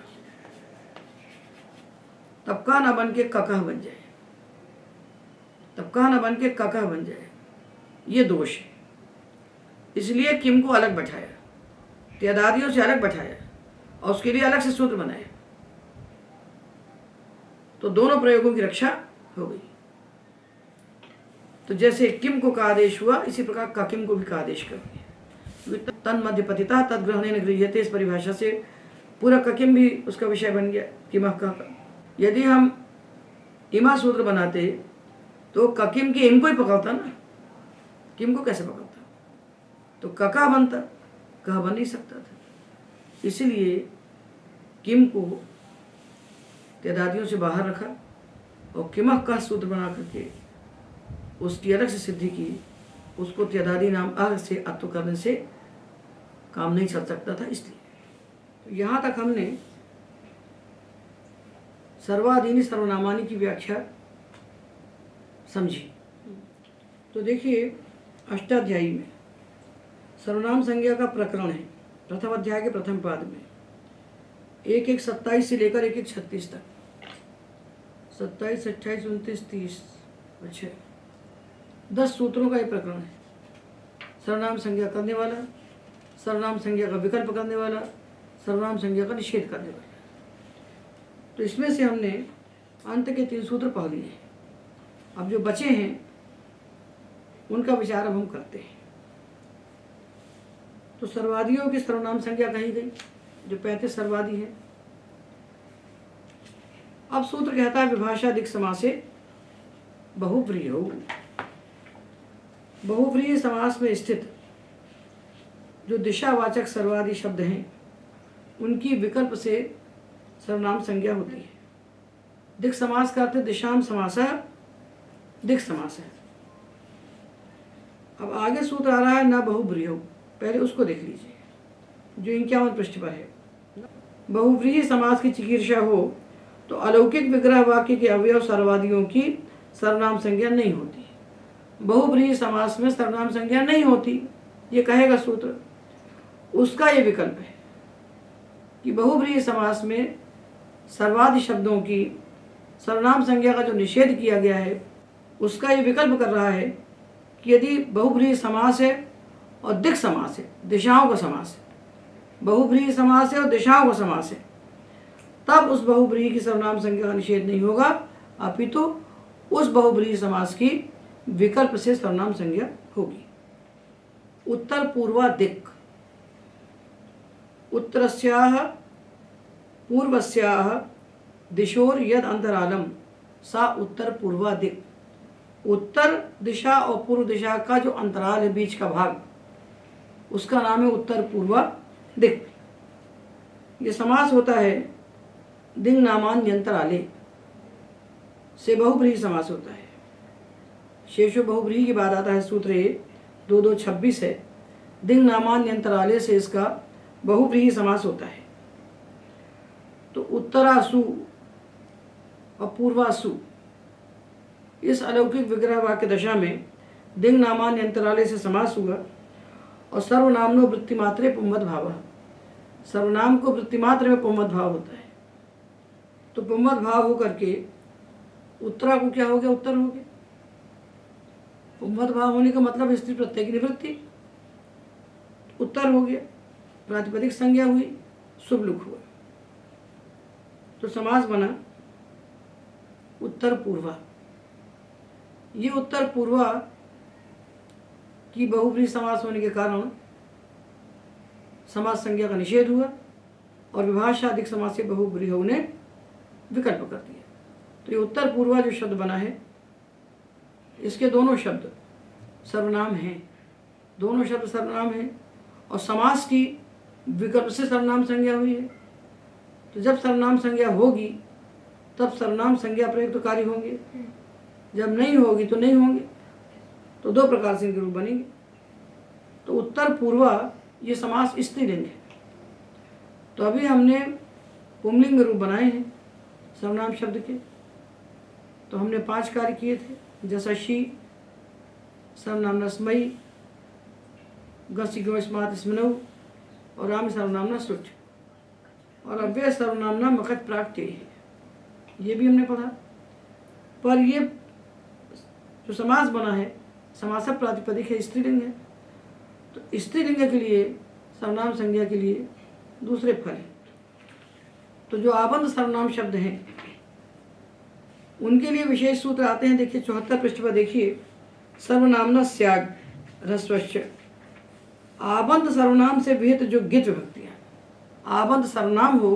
तब का ना बन के ककह बन जाए, तब का ना बन के ककह बन जाए। ये दोष है, इसलिए किम को अलग बैठाया, त्यादादियों से अलग बैठाया और उसके लिए अलग से सूत्र बनाया। तो दोनों प्रयोगों की रक्षा हो गई। तो जैसे किम को का आदेश हुआ इसी प्रकार ककिम को भी का आदेश कर दिया। तन मध्य पतिता तद ग्रहणे न गृह्यते, इस परिभाषा से पूरा ककिम भी उसका विषय बन गया। किमः का। यदि हम इमा सूत्र बनाते तो ककिम के इम को ही पकड़ता ना, किम को कैसे पकड़ता? तो कका बनता, कह बन नहीं सकता था। इसलिए किम को त्यादादियों से बाहर रखा और किमः का सूत्र बना करके उसकी अलग से सिद्धि की। उसको त्यादादि नाम अ से अत्व करने से काम नहीं चल सकता था। इसलिए तो यहाँ तक हमने सर्वाधीनी सर्वनामानी की व्याख्या समझी। तो देखिए अष्टाध्यायी में सर्वनाम संज्ञा का प्रकरण है, प्रथम अध्याय के प्रथम पाद में 1-1-27 से लेकर 1-1-36 तक, 27, 28, 29, 30, अच्छा 10 सूत्रों का ये प्रकरण है। सर्वनाम संज्ञा करने वाला, सर्वनाम संज्ञा का विकल्प करने वाला, सर्वनाम संज्ञा का निषेध करने वाला। तो इसमें से हमने अंत के 3 सूत्र पढ़ लिए हैं। अब जो बचे हैं उनका विचार अब हम करते हैं। तो सर्वादियों की सर्वनाम संज्ञा कही गई, जो 35 सर्वादि है। अब सूत्र कहता है विभाषादिक समासे बहुव्रीहि हो। बहुव्रीहि समास में स्थित जो दिशावाचक सर्वादि शब्द हैं उनकी विकल्प से सर्वनाम संज्ञा होती है। दिक् समास का अर्थ दिशाम समासः दिक् समास है। अब आगे सूत्र आ रहा है न बहुव्रीहि हो, पहले उसको देख लीजिए जो 51 पृष्ठ पर है। बहुव्रीहि समास की चिकीर्षा हो तो अलौकिक विग्रह वाक्य के अवयव सर्वादियों की सर्वनाम संज्ञा नहीं होती। बहुव्रीहि समास में सर्वनाम संज्ञा नहीं होती, ये कहेगा सूत्र। उसका ये विकल्प है कि बहुव्रीहि समास में सर्वादि शब्दों की सर्वनाम संज्ञा का जो निषेध किया गया है उसका ये विकल्प कर रहा है कि यदि बहुव्रीहि समास है और दिक् समास है, दिशाओं का समास है, बहुव्रीहि समास है और दिशाओं का समास है, तब उस बहुव्रीहि की सर्वनाम संज्ञा का निषेध नहीं होगा, अपितु उस बहुव्रीहि समास की विकल्प से सर्वनाम संज्ञा होगी। उत्तर पूर्वा दिक्, उत्तरस्याः पूर्वस्याः दिशोर यद अंतरालम सा उत्तर पूर्वा दिक्। उत्तर दिशा और पूर्व दिशा का जो अंतराल है, बीच का भाग, उसका नाम है उत्तर पूर्वा दिक्। ये समास होता है दिङ् नामान्यंतराले से बहुव्रीहि समास होता है। शेषो बहुव्रीहि के बाद आता है सूत्र 2-2-26 है। दिङ् नामान्यंतराले से इसका बहुव्रीहि समास होता है। तो उत्तरासु और पूर्वासु इस अलौकिक विग्रह वाक्य दशा में दिङ् नामान्यंतराले से समास हुआ और सर्वनामनो वृत्तिमात्रे पुंवद भाव, सर्वनाम को वृत्तिमात्र में पुंवद भाव होता है। तो पुंवद भाव होकर के उत्तरा को क्या हो गया? उत्तर हो गया। पुंवद भाव होने का मतलब स्त्री प्रत्यय की निवृत्ति, उत्तर हो गया। प्रातिपदिक संज्ञा हुई, शुभ लुक हुआ, तो समास बना उत्तर पूर्वा। ये उत्तर पूर्वा की बहुव्रीहि समास होने के कारण समास संज्ञा का निषेध हुआ और विभाषादिक समास से बहुव्रीहि ने विकल्प कर दिया। तो ये उत्तर पूर्वा जो शब्द बना है, इसके दोनों शब्द सर्वनाम हैं, दोनों शब्द सर्वनाम हैं और समास की विकल्प से सर्वनाम संज्ञा हुई है। तो जब सर्वनाम संज्ञा होगी तब सर्वनाम संज्ञा प्रयुक्त कार्य होंगे, जब नहीं होगी तो नहीं होंगे। तो दो प्रकार से इनके रूप बनेंगे। तो उत्तर पूर्वा ये समास स्त्रीलिंग है। तो अभी हमने पुंलिंग रूप बनाए हैं सर्वनाम शब्द के। तो हमने 5 कार्य किए थे, जसषी, सर्वनाम स्मयी, गसी स्मात स्मनऊ और आम सर्वनामना सुच और अव्यय सर्वनामना मखत प्राक्त्य है, ये भी हमने पढ़ा। पर ये जो समास बना है समास प्रातिपदिक है, स्त्रीलिंग है। तो स्त्रीलिंग के लिए सर्वनाम संज्ञा के लिए दूसरे फल हैं। तो जो आबंध सर्वनाम शब्द हैं उनके लिए विशेष सूत्र आते हैं। देखिए 74 पृष्ठ पर देखिए, सर्वनामना स्याग ह्रस्वश्च। आबंध सर्वनाम से विहित जो गित विभक्तियाँ, आबंध सर्वनाम हो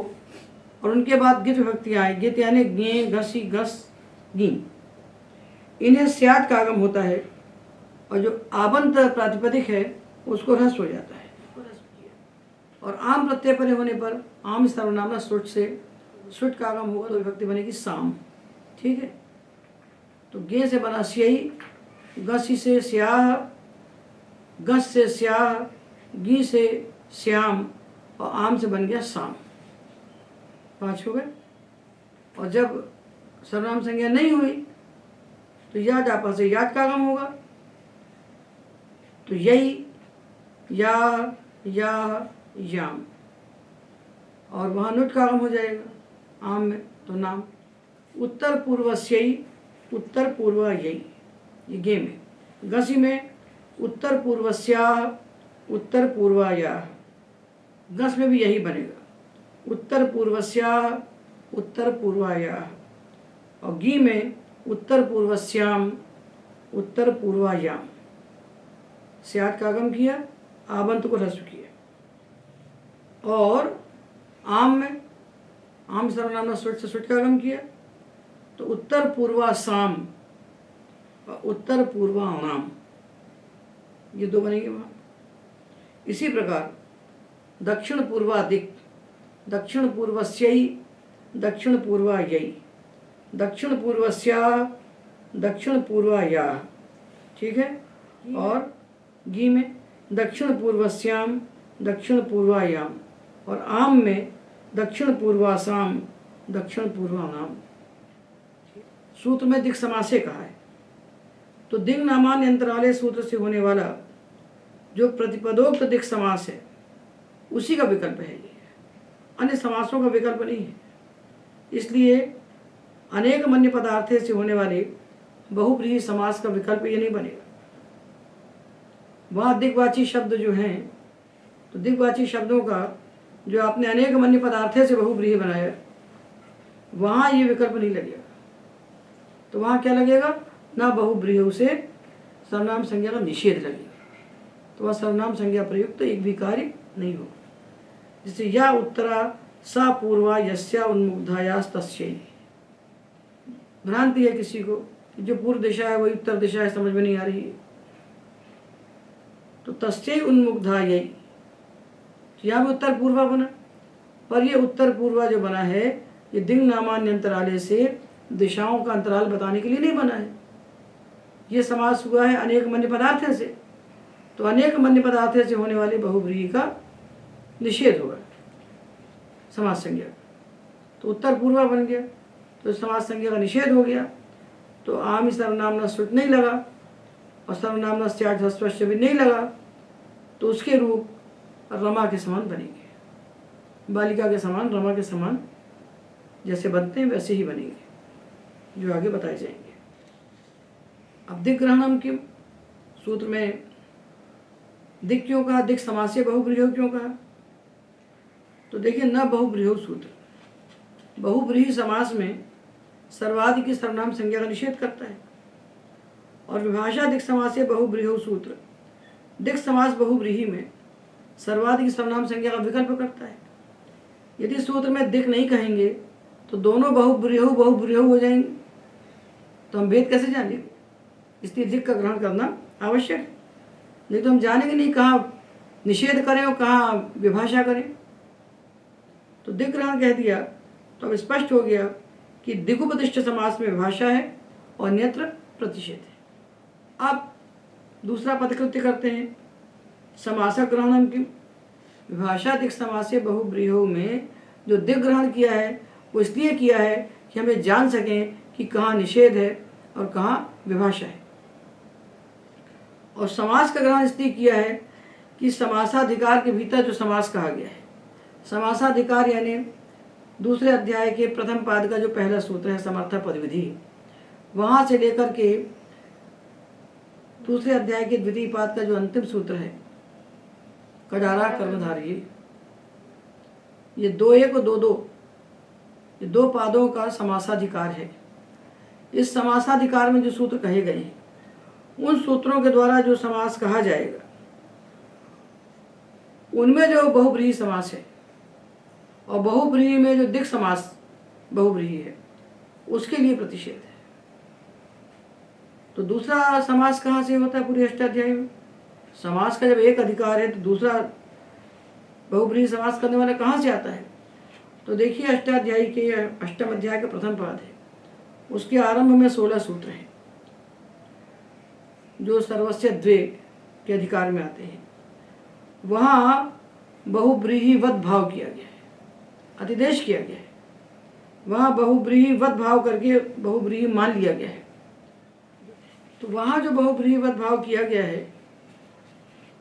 और उनके बाद गित विभक्तियाँ आए, गित यानी गे, घसी, घस, गी, इन्हें स्याद का आगम होता है। और जो आबंध प्रातिपदिक है उसको ह्रस्व हो जाता है। और आम प्रत्यय परे होने पर आम सर्वनामना सुट से सुट का आगम होगा तो विभक्ति बनेगी साम। ठीक है। तो गे से बना स्यई, गसी से स्याह, गस से स्याह, गी से श्याम और आम से बन गया साम। 5 हो गए। और जब सर्वनाम संज्ञा नहीं हुई तो याद आपा से याद का आगम होगा। तो यही, या, याम, और वहाँ नुट का आगम हो जाएगा आम में, तो नाम। उत्तर पूर्वस्यई, उत्तर पूर्व यही, ये गे में। गसी में उत्तर पूर्वस्याह, उत्तर पूर्वायाह, गस में भी यही बनेगा, उत्तर पूर्वस्याह, उत्तर पूर्वायाह। और गी में उत्तर पूर्वस्याम, उत्तर पूर्वायाम। स्याद का आगम किया, आबंत को ह्रस्व किया। और आम में आम सर्वनाम सुट से सुट का आगम किया, तो उत्तर पूर्वासाम और उत्तर पूर्वाणाम, ये 2 बनेंगे वहाँ। इसी प्रकार दक्षिण पूर्वादिक, दक्षिण पूर्वस्यई, दक्षिण पूर्वायई, दक्षिण पूर्वस्याह, दक्षिण पूर्वायाह। ठीक है। और गी में दक्षिण पूर्वस्याम, दक्षिण पूर्वायाम। और आम में दक्षिण पूर्वासाम, दक्षिण पूर्वानाम। सूत्र में दिक् समासे कहा है। तो दिंग नामान्य अंतराले सूत्र से होने वाला जो प्रतिपदोक्त दिक् समास है उसी का विकल्प है ये, अन्य समासों का विकल्प नहीं है। इसलिए अनेक मन्य पदार्थे से होने वाले बहुब्रीहि समास का विकल्प ये नहीं बनेगा। वहाँ दिग्वाची शब्द जो हैं, तो दिग्वाची शब्दों का जो आपने अनेक मन्य पदार्थे से बहुब्रीहि बनाया, वहाँ ये विकल्प नहीं लगेगा। तो वहाँ क्या लगेगा, ना बहुब्रीहि से सर्वनाम संज्ञा का निषेध लगेगा। तो वह सर्वनाम संज्ञा प्रयुक्त एक भी कार्य नहीं होगा। जैसे या उत्तरा सा पूर्वा यस्या उन्मुग्धायास तस्यै। भ्रांति है किसी को कि जो पूर्व दिशा है वही उत्तर दिशा है, समझ में नहीं आ रही है। तो तस्यै उन्मुग्धायै, तो यहाँ भी उत्तर पूर्वा बना, पर ये उत्तर पूर्वा जो बना है ये दिंग नामान्य अंतराले से दिशाओं का अंतराल बताने के लिए नहीं बना है। ये समास हुआ है अनेक मन्य पदार्थ से। तो अनेक मन्य पदार्थ से होने वाले बहुब्रीहि का निषेध होगा समास संज्ञा। तो उत्तर पूर्वा बन गया, तो समास संज्ञा का निषेध हो गया। तो आम सर्वनामना सुट नहीं लगा और सर्वनामना स्याद ह्रस्व भी नहीं लगा, तो उसके रूप रमा के समान बनेंगे। बालिका के समान, रमा के समान जैसे बनते हैं वैसे ही बनेंगे, जो आगे बताए जाएंगे। अब दिक् ग्रहणम किम, सूत्र में दिक् क्यों कहा, दिक् समासे बहुब्रीहि क्यों कहा। तो देखिए न बहुब्रीहि सूत्र, बहुब्रीहि समास में सर्वादि की सर्वनाम संज्ञा का निषेध करता है। और विभाषा दिक् समासे बहुब्रीहि सूत्र दिक् समास बहुब्रीहि में सर्वादि की सर्वनाम संज्ञा का विकल्प करता है। यदि सूत्र में दिक् नहीं कहेंगे तो दोनों बहुब्रीहि हो जाएंगे, तो हम भेद कैसे जानेंगे। इसलिए दिक् का ग्रहण करना आवश्यक है, नहीं तो हम जानेंगे नहीं कहाँ निषेध करें और कहाँ विभाषा करें। तो दिग्ग्रहण कह दिया तो अब स्पष्ट हो गया कि दिगुपदिष्ट समास में विभाषा है और अन्यत्र प्रतिषेध है। अब दूसरा पदकृत्य करते हैं। समासा ग्रहणम की विभाषा दिक् समासे बहुब्रीहो में जो दिग्ग्रहण किया है वो इसलिए किया है कि हमें जान सकें कि कहाँ निषेध है और कहाँ विभाषा है। और समास का ग्रहण इसलिए किया है कि समासाधिकार के भीतर जो समास कहा गया है, समासाधिकार यानी दूसरे अध्याय के प्रथम पाद का जो पहला सूत्र है समर्था पदविधि, वहाँ से लेकर के दूसरे अध्याय के द्वितीय पाद का जो अंतिम सूत्र है कडारा कर्मधारी, ये दो एक और दो ये दो पादों का समासाधिकार है। इस समासाधिकार में जो सूत्र कहे गए हैं उन सूत्रों के द्वारा जो समास कहा जाएगा उनमें जो बहुब्रीहि समास है और बहुब्रीहि में जो दिक् समास बहुब्रीहि है उसके लिए प्रतिषेध है। तो दूसरा समास कहाँ से होता है पूरे अष्टाध्याय में? समास का जब एक अधिकार है तो दूसरा बहुब्रीहि समास करने वाला कहाँ से आता है? तो देखिए अष्टाध्यायी के अष्टम अध्याय का प्रथम पाद है, उसके आरंभ में 16 सूत्र हैं जो सर्वस्य द्वे के अधिकार में आते हैं। वहाँ बहुब्रीहिवत भाव किया गया है, अतिदेश किया गया है। वहाँ बहुब्रीहिवत भाव करके बहुब्रीहि मान लिया गया है। तो वहाँ जो बहुब्रीहिवत भाव किया गया है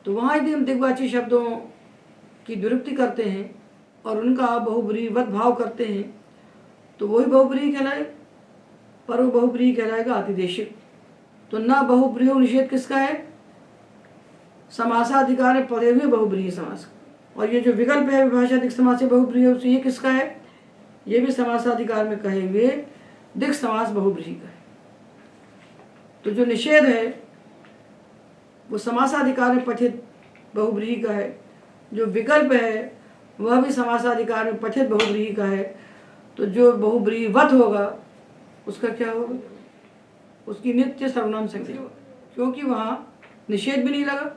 तो वहाँ यदि हम दिग्वाची शब्दों की द्विरुक्ति करते हैं और उनका बहुब्रीहिवत भाव करते हैं तो वही बहुब्रीहि कहलाए, पर वो बहुब्रीहि कहलाएगा अतिदेशिक। तो न बहुब्रीहि निषेध किसका है? समासाधिकार में पड़े हुए बहुब्रीहि समास का। और ये जो विकल्प है विभाषा दिक् समास से बहुब्रीहि, ये किसका है? ये भी समासाधिकार में कहे हुए दिक् समास बहुब्रीहि का है। तो जो निषेध है वो समासाधिकार में पठित बहुब्रीहि का है, जो विकल्प है वह भी समासाधिकार में पठित बहुब्रीहि का है। तो जो बहुब्रीहिवत होगा उसका क्या होगा? उसकी नित्य सर्वनाम संज्ञा, क्योंकि वहाँ निषेध भी नहीं लगा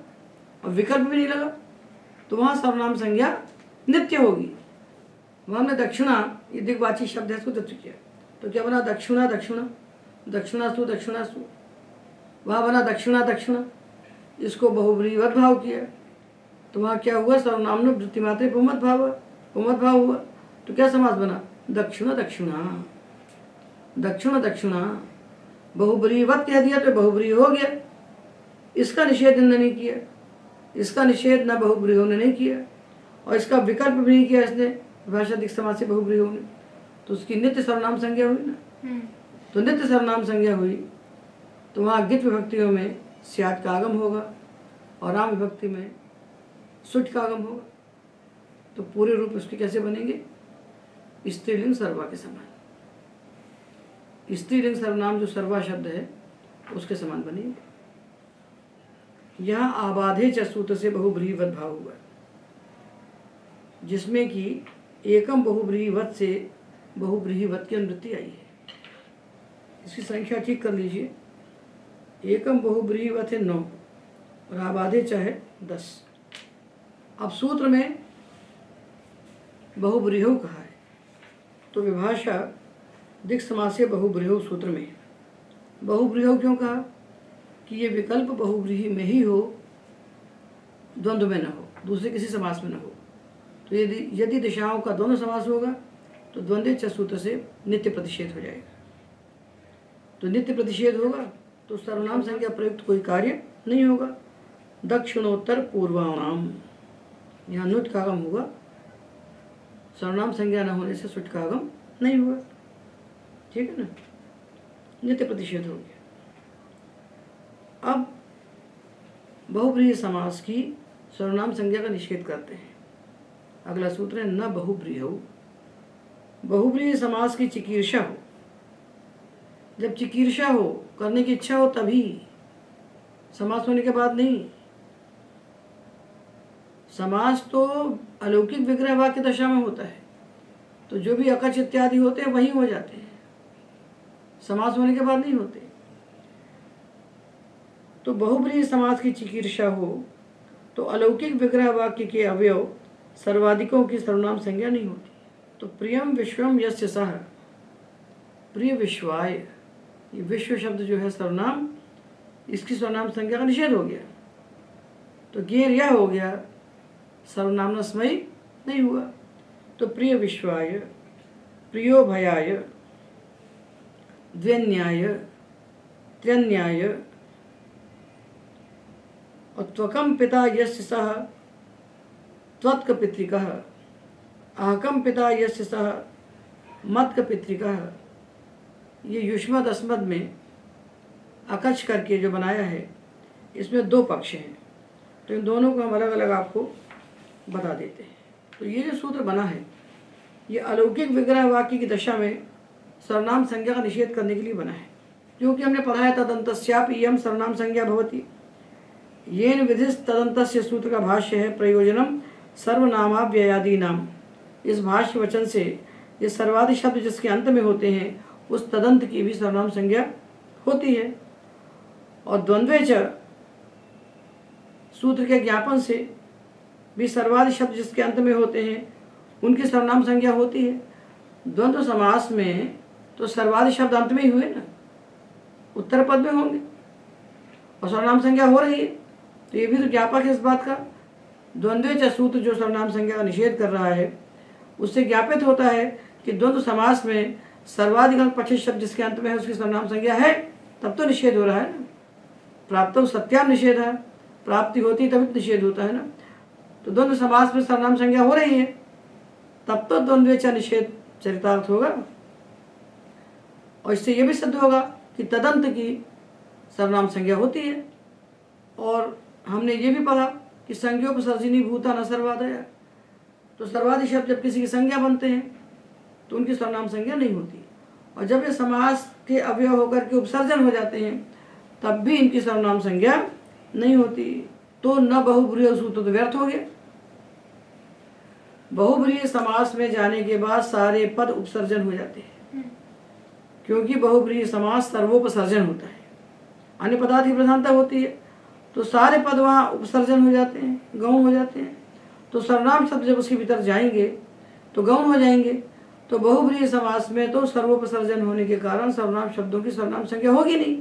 और विकल्प भी नहीं लगा, तो वहाँ सर्वनाम संज्ञा नित्य होगी। वहाँ हमने दक्षिणा ये दिग्वाची शब्द है इसको तत्व किया, तो क्या बना? दक्षिणा दक्षिणा, दक्षिणास्तु दक्षिणास्तु, वहाँ बना दक्षिणा दक्षिणा, इसको बहुब्रीहिवत भाव किया तो वहाँ क्या हुआ? सर्वनाम में वृत्ति मात्रे पुमत भाव हुआ। तो क्या समास बना? दक्षिणा दक्षिणा, दक्षिणा दक्षिणा। बहुब्रीहिवत कह दिया तो बहुब्रीहि हो गया। इसका निषेध इन्होंने नहीं किया, इसका निषेध न बहुब्रीहि ने नहीं किया और इसका विकल्प भी नहीं किया इसने विभाषा दिक् समास से बहुब्रीहि ने, तो उसकी नित्य सर्वनाम संज्ञा हुई ना। तो नित्य सर्वनाम संज्ञा हुई तो वहाँ गित विभक्तियों में स्यात् का आगम होगा और राम विभक्ति में सुट का आगम होगा। तो पूरे रूप उसके कैसे बनेंगे? स्त्रीलिंग सर्वा के समान। स्त्रीलिंग सर्वनाम जो सर्वा शब्द है उसके समान बनेंगे। यहाँ आबाधे च सूत्र से बहुब्रीहिवत भाव हुआ जिसमें कि एकम बहुब्रीहिवत से बहुब्रीहिवत की अनुवृत्ति आई है। इसकी संख्या ठीक कर लीजिए। एकम बहुब्रीहिवत है 9 और आबाधे च है 10। अब सूत्र में बहुब्रीहौ कहा है तो विभाषा दिक् समास से बहुब्रीहौ सूत्र में बहुब्रीहौ क्यों कहा? कि ये विकल्प बहुब्रीहि में ही हो, द्वंद्व में न हो, दूसरे किसी समास में न हो। तो यदि दिशाओं का दोनों समास होगा तो द्वंद्वे च सूत्र से नित्य प्रतिषेध हो जाएगा। तो नित्य प्रतिषेध होगा तो सर्वनाम संज्ञा प्रयुक्त कोई कार्य नहीं होगा। दक्षिणोत्तर पूर्वाणाम, यहाँ नुट का आगम होगा, सर्वनाम संज्ञा न होने से सुट का आगम नहीं हुआ। ठीक है ना? नित्य प्रतिषेध हो गया। अब बहुब्रीहि समास की सर्वनाम संज्ञा का निषेध करते हैं। अगला सूत्र है न बहुब्रीहौ। बहुब्रीहि समास की चिकीर्षा हो, जब चिकीर्षा हो, करने की इच्छा हो तभी, समास होने के बाद नहीं। समास तो अलौकिक विग्रह वाक्य दशा में होता है, तो जो भी अकच इत्यादि होते हैं वहीं हो जाते हैं, समास होने के बाद नहीं होते। तो बहुब्रीहि समास की चिकीर्षा हो तो अलौकिक विग्रह वाक्य के अवयव सर्वाधिकों की सर्वनाम संज्ञा नहीं होती। तो प्रियम विश्वम यस्य सह, प्रिय विश्वाय, ये विश्व शब्द जो है सर्वनाम, इसकी सर्वनाम संज्ञा का निषेध हो गया। तो गेर यह हो गया, सर्वनाम स्मयी नहीं हुआ। तो प्रिय विश्वाय, प्रियो भयाय, द्व्यन्याय, त्र्यन्याय, और त्वकम पिता यस्य सह त्वत्क पितृकः, आहकम पिता यस्य सह मत्क पितृकः। ये युष्मद अस्मद में अकच करके जो बनाया है, इसमें दो पक्ष हैं, तो इन दोनों को हम अलग अलग आपको बता देते हैं। तो ये जो सूत्र बना है, ये अलौकिक विग्रह वाक्य की दशा में सर्वनाम संज्ञा का निषेध करने के लिए बना है। क्योंकि हमने पढ़ा है तदंतस्यापि इयं सर्वनाम संज्ञा भवति, येन विधिस् तदंतस्य सूत्र का भाष्य है प्रयोजनम सर्वनामाव्ययादि नाम। इस भाष्य वचन से ये सर्वादि शब्द जिसके अंत में होते हैं, उस तदंत की भी सर्वनाम संज्ञा होती है। और द्वंद्वे च सूत्र के ज्ञापन से भी सर्वादि शब्द जिसके अंत में होते हैं, उनकी सर्वनाम संज्ञा होती है। द्वंद्व समास में तो सर्वादि शब्द अंत में ही हुए ना, उत्तर पद में होंगे और सर्वनाम संज्ञा हो रही है। तो ये भी तो ज्ञापक है इस बात का। द्वंद्वे च सूत्र जो सर्वनाम संज्ञा का निषेध कर रहा है, उससे ज्ञापित होता है कि द्वंद्व समास में सर्वाधिक पक्षी शब्द जिसके अंत में है, उसकी सर्वनाम संज्ञा है, तब तो निषेध हो रहा है ना। प्राप्त सत्याम निषेध है, प्राप्ति होती तभी तो निषेध होता है ना। तो द्वंद्व समास में सर्वनाम संज्ञा हो रही है, तब तो द्वंद्वे च निषेध चरितार्थ होगा। और इससे यह भी सिद्ध होगा कि तदंत की सर्वनाम संज्ञा होती है। और हमने ये भी पढ़ा कि संज्ञोपसर्जिनी भूता न सर्वादय, तो सर्वादि शब्द जब किसी की संज्ञा बनते हैं तो उनकी सर्वनाम संज्ञा नहीं होती। और जब ये समास के अवयव होकर के उपसर्जन हो जाते हैं, तब भी इनकी सर्वनाम संज्ञा नहीं होती। तो न बहुब्रीहि सूत्र तो व्यर्थ हो गया। बहुब्रीहि समास में जाने के बाद सारे पद उपसर्जन हो जाते हैं, क्योंकि बहुब्रीहि समास सर्वोपसर्जन होता है, अन्य पदार्थ की प्रधानता होती है, तो सारे पद वहाँ उपसर्जन हो जाते हैं, गौण हो जाते हैं। तो सर्वनाम शब्द जब उसके भीतर जाएंगे तो गौण हो जाएंगे। तो बहुब्रीहि समास में तो सर्वोपसर्जन होने के कारण सर्वनाम शब्दों की सर्वनाम संज्ञा होगी नहीं।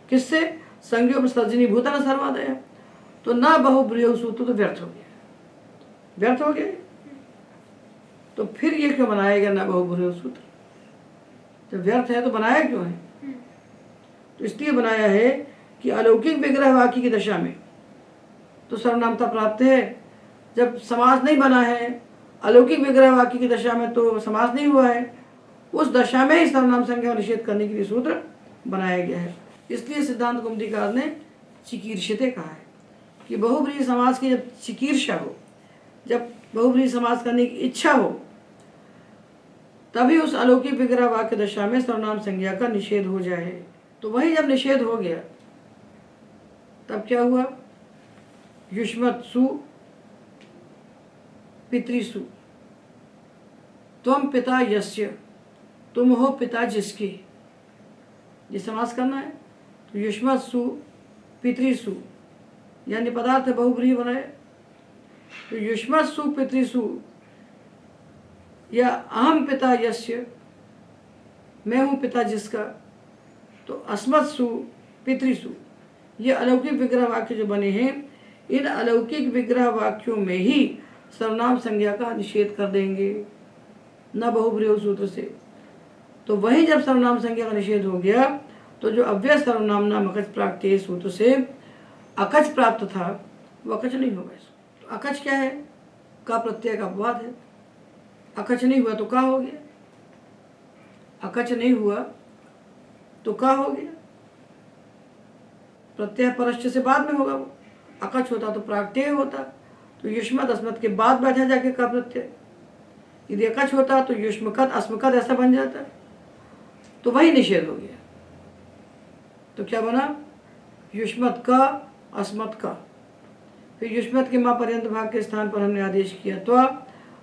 किससे? संज्ञोपसर्जनी भूता न सर्वादय। तो न बहुब्रीहि सूत्र तो व्यर्थ हो गया, व्यर्थ हो गया। तो फिर ये क्यों बनाया गया न बहुब्रीहि सूत्र? जब व्यर्थ है तो बनाया क्यों है? तो इसलिए बनाया है कि अलौकिक विग्रह वाक्य की दशा में तो सर्वनामता प्राप्त है। जब समास नहीं बना है, अलौकिक विग्रह वाक्य की दशा में तो समास नहीं हुआ है, उस दशा में ही सर्वनाम संज्ञा निषेध करने के लिए सूत्र बनाया गया है। इसलिए सिद्धांत कौमुदीकार ने चिकीर्षिते कहा है कि बहुब्रीहि समास की जब चिकीर्षा हो, जब बहुब्रीहि समास करने की इच्छा हो, तभी उस अलौकिक विग्रह वाक्य दशा में सर्वनाम संज्ञा का निषेध हो जाए। तो वही जब निषेध हो गया, तब क्या हुआ? युष्मत् सु पितृसु, त्वम पिता यस्य, तुम हो पिता जिसके, ये समास करना है। तो युष्मत् सु पितृसु यानी पदार्थ बहुब्रीहि बनाए। तो युष्मत् सु पितृसु या अहम पिता यस्य, मैं हूँ पिता जिसका। तो अस्मत्सु पितृसु, ये अलौकिक विग्रह वाक्य जो बने हैं, इन अलौकिक विग्रह वाक्यों में ही सर्वनाम संज्ञा का निषेध कर देंगे, न बहुब्रीहि सूत्र से। तो वही जब सर्वनाम संज्ञा का निषेध हो गया, तो जो अव्यय सर्वनाम नाम अकच प्राप्त सूत्र से अकच प्राप्त था, वो अकच नहीं होगा। तो अकच क्या है? का प्रत्यय का अपवाद है। अकच नहीं हुआ तो का हो गया, अकच नहीं हुआ तो का हो गया। प्रत्यय परश्च से बाद में होगा। वो अकच होता तो प्राक्तेय होता, तो युष्मत् अस्मत् के बाद बैठा जाके का प्रत्यय। यदि अकच होता तो युष्मकत अस्मकत ऐसा बन जाता, तो वही निषेध हो गया। तो क्या बना? युष्मत् का अस्मत् का। फिर युष्मत् के माँ पर्यंत भाग के स्थान पर हमने आदेश किया त्वा,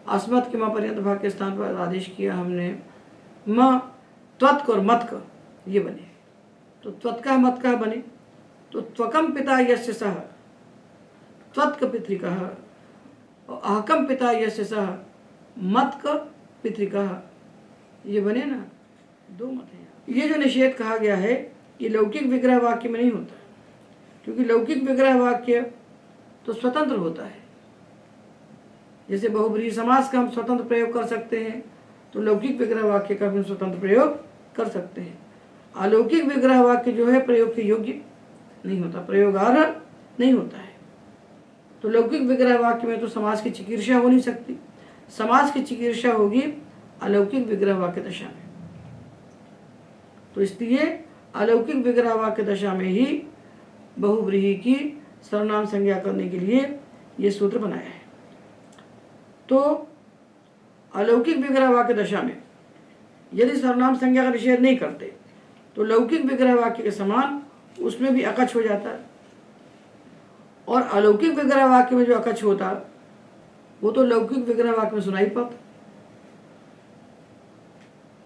अस्मत् के माँ पर्यंत भाग के स्थान पर आदेश किया हमने म, त्वत्क और मत का, ये बने। तो त्वत्का मत का बने। तो त्वकम पिता यस्य सह त्वत्क पितृकः, और अहकम पिता यस्य सह मत्क पितृकः, ये बने ना, दो मत हैं। ये जो निषेध कहा गया है ये लौकिक विग्रह वाक्य में नहीं होता, क्योंकि लौकिक विग्रह वाक्य तो स्वतंत्र होता है। जैसे बहुब्रीहि समास का हम स्वतंत्र प्रयोग कर सकते हैं, तो लौकिक विग्रह वाक्य का भी स्वतंत्र प्रयोग कर सकते हैं। अलौकिक विग्रह वाक्य जो है प्रयोग के योग्य नहीं होता, प्रयोगार्ह नहीं होता है। तो लौकिक विग्रह वाक्य में तो समास की चिकीर्षा हो नहीं सकती, समास की चिकीर्षा होगी अलौकिक विग्रह वाक्य दशा में। तो इसलिए अलौकिक विग्रह वाक्य दशा में ही बहुब्रीहि की सर्वनाम संज्ञा करने के लिए ये सूत्र बनाया है। तो अलौकिक विग्रह वाक्य दशा में यदि सर्वनाम संज्ञा का निषेध नहीं करते तो लौकिक विग्रह वाक्य के समान उसमें भी अकच हो जाता है। और अलौकिक विग्रह वाक्य में जो अकच होता वो तो लौकिक विग्रह वाक्य में सुनाई पड़ता।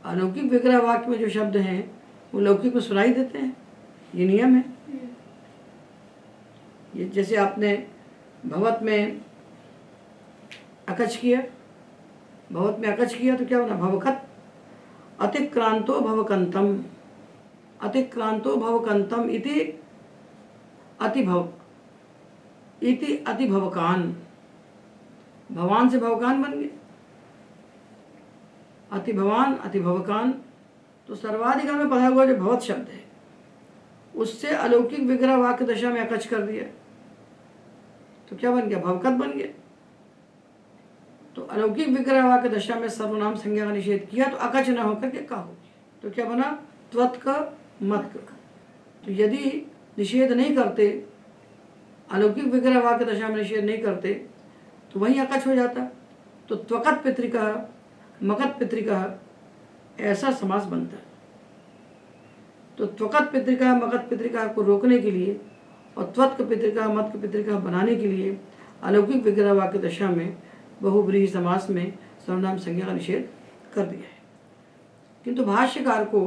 अलौकिक विग्रह वाक्य में जो शब्द हैं वो लौकिक में सुनाई देते हैं, ये नियम है। ये जैसे आपने भवत में अकच किया, भवत में अकच किया तो क्या होना, भवकत। अतिक्रांतो भवकंतम, अतिक्रांतो भवकंतम इति अतिभव इति अतिभवकान, भवान से भवकान बन गए, अतिभवान अतिभवकान। तो सर्वाधिकार में पढ़ा हुआ जो भवत शब्द है उससे अलौकिक विग्रह वाक्य दशा में अकच कर दिया तो क्या बन गया, भवकत बन गया। तो अलौकिक विग्रह वाक्य दशा में सर्वनाम संज्ञा का निषेध किया तो अकच न होकर के का हो, तो क्या बना, त्वत् का मत का। तो यदि निषेध नहीं करते, अलौकिक विग्रह वाक्य दशा में निषेध नहीं करते तो वहीं अकच हो जाता। तो त्वकत पितृका मकत पितृका ऐसा समास बनता है। तो त्वकत पितृका मकत पितृका को रोकने के लिए और त्वत्क पितृका मत पितृका बनाने के लिए अलौकिक विग्रह वाक्य दशा में बहुब्रीहि समास में सर्वनाम संज्ञा का निषेध कर दिया है। किंतु भाष्यकार को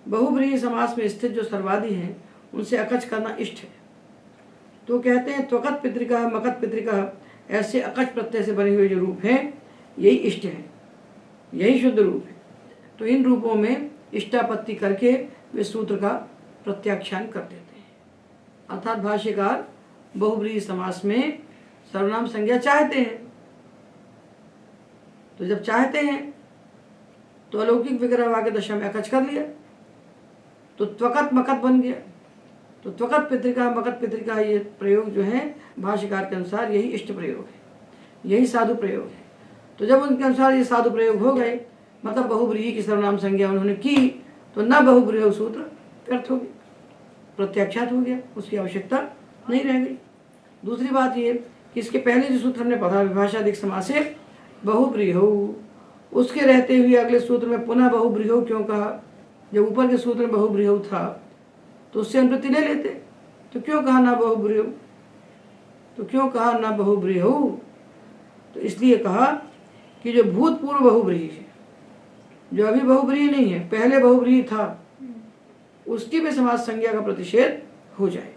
बहुब्रीहि समास में स्थित जो सर्वादि हैं उनसे अकच करना इष्ट है। तो कहते हैं त्वकत पितृका मकत पितृका ऐसे अकच प्रत्यय से बने हुए जो रूप हैं यही इष्ट है, यही शुद्ध रूप है। तो इन रूपों में इष्टापत्ति करके वे सूत्र का प्रत्याख्यान कर देते हैं। अर्थात भाष्यकार बहुब्रीहि समास में सर्वनाम संज्ञा चाहते हैं, तो जब चाहते हैं तो अलौकिक विग्रह वाक्य दशा में अकच कर लिया तो त्वकत मकत बन गया। तो त्वकत पितृका मकत पितृका ये प्रयोग जो है भाष्यकार के अनुसार यही इष्ट प्रयोग है, यही साधु प्रयोग है। तो जब उनके अनुसार ये साधु प्रयोग हो गए, मतलब बहुब्रीहि की सर्वनाम संज्ञा उन्होंने की, तो न बहुब्रीहि सूत्र व्यर्थ हो गया, प्रत्याख्यात हो गया, उसकी आवश्यकता नहीं रह गई। दूसरी बात ये कि इसके पहले जो सूत्र हमने पढ़ा विभाषादिक समासे बहुब्रीहि, उसके रहते हुए अगले सूत्र में पुनः बहुब्रीहि क्यों कहा। जब ऊपर के सूत्र में बहुब्रीहि था तो उससे अनुवृत्ति ले लेते, तो क्यों कहा ना बहुब्रीहि, तो क्यों कहा ना बहुब्रीहि। तो इसलिए कहा कि जो भूतपूर्व बहुब्रीहि है, जो अभी बहुब्रीहि नहीं है, पहले बहुब्रीहि था, उसकी भी समास संज्ञा का प्रतिषेध हो जाए।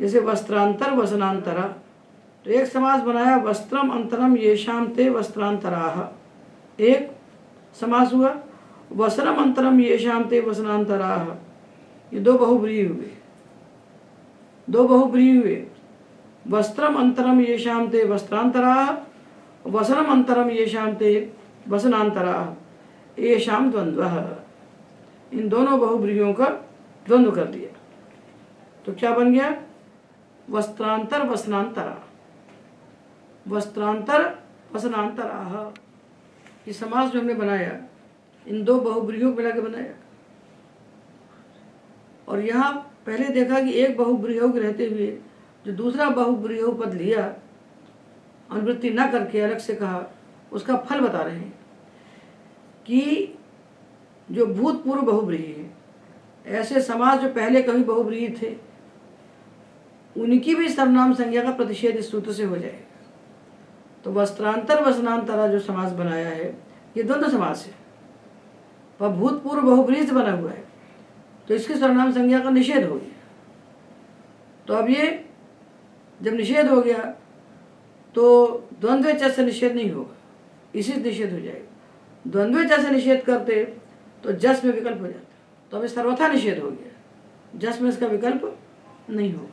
जैसे वस्त्रांतर वसनांतरा, तो एक समास बनाया वस्त्रम अंतरम येषाम ते वस्त्रांतराः, एक समास हुआ। वसनम अंतरम येषाम ते वसनांतराः, ये दो बहुब्रीहि हुए, दो बहुब्रीहि हुए। वस्त्रम अंतरम येषाम ते वस्त्रांतराः, वसनम अंतरम येषाम ते वसनांतराः, येषाम द्वंद्वः, इन दोनों बहुब्रीहियों का द्वंद्व कर दिया। तो क्या बन गया, वस्त्रांतर वसनांतरा, वस्त्रांतर वसनांतराः। ये समास जो हमने बनाया इन दो बहुब्रीहियों को मिला के बनाया। और यहाँ पहले देखा कि एक बहुब्रीहि के रहते हुए जो दूसरा बहुब्रीहि पद लिया, अनुवृत्ति न करके अलग से कहा, उसका फल बता रहे हैं कि जो भूतपूर्व बहुब्रीहि है, ऐसे समास जो पहले कभी बहुब्रीहि थे, उनकी भी सर्वनाम संज्ञा का प्रतिषेध इस सूत्र से हो जाएगा। तो वस्त्रांतर वसनांतरा जो समास बनाया है ये द्वंद्व समास है, वह भूतपूर्व बहुब्रीहि से बना हुआ है, तो इसकी सर्वनाम संज्ञा का निषेध हो गया। तो अब ये जब निषेध हो गया तो द्वंद्व च से निषेध नहीं होगा, इसी से निषेध हो जाएगा। द्वंद्व जैसे निषेध करते तो जस में विकल्प हो जाता, तो अभी सर्वथा निषेध हो गया, जस में इसका विकल्प नहीं होगा,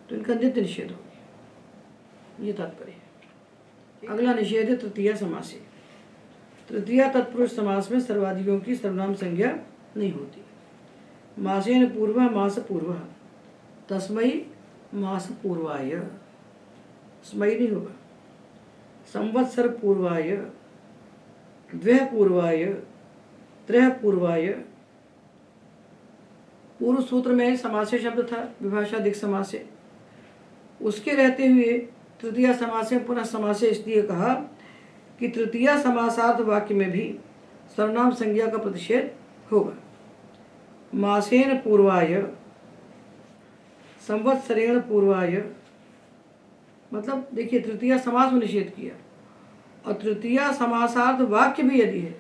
तो इनका नित्य निषेध हो गया, ये तात्पर्य है। अगला निषेध है तृतीया समास से। तृतीया तत्पुरुष समास में सर्वाधिकों की सर्वनाम संज्ञा नहीं होती। मासेन पूर्व मास पूर्व, तस्मै मास पूर्वाय, स्मै नहीं होगा। संवत्सर पूर्वाय, द्वय पूर्वाय, त्रय पूर्वाय। पूर्व सूत्र में समास्य शब्द था, विभाषा दिक् समास्य, उसके रहते हुए तृतीया समास में पुनः समास्य इसलिए कहा कि तृतीया समासार्थ वाक्य में भी सर्वनाम संज्ञा का प्रतिषेध होगा। मासेन पूर्वाय, संवत्सरेण पूर्वाय, मतलब देखिए तृतीया समास में निषेध किया, और तृतीया समासार्थ वाक्य भी यदि है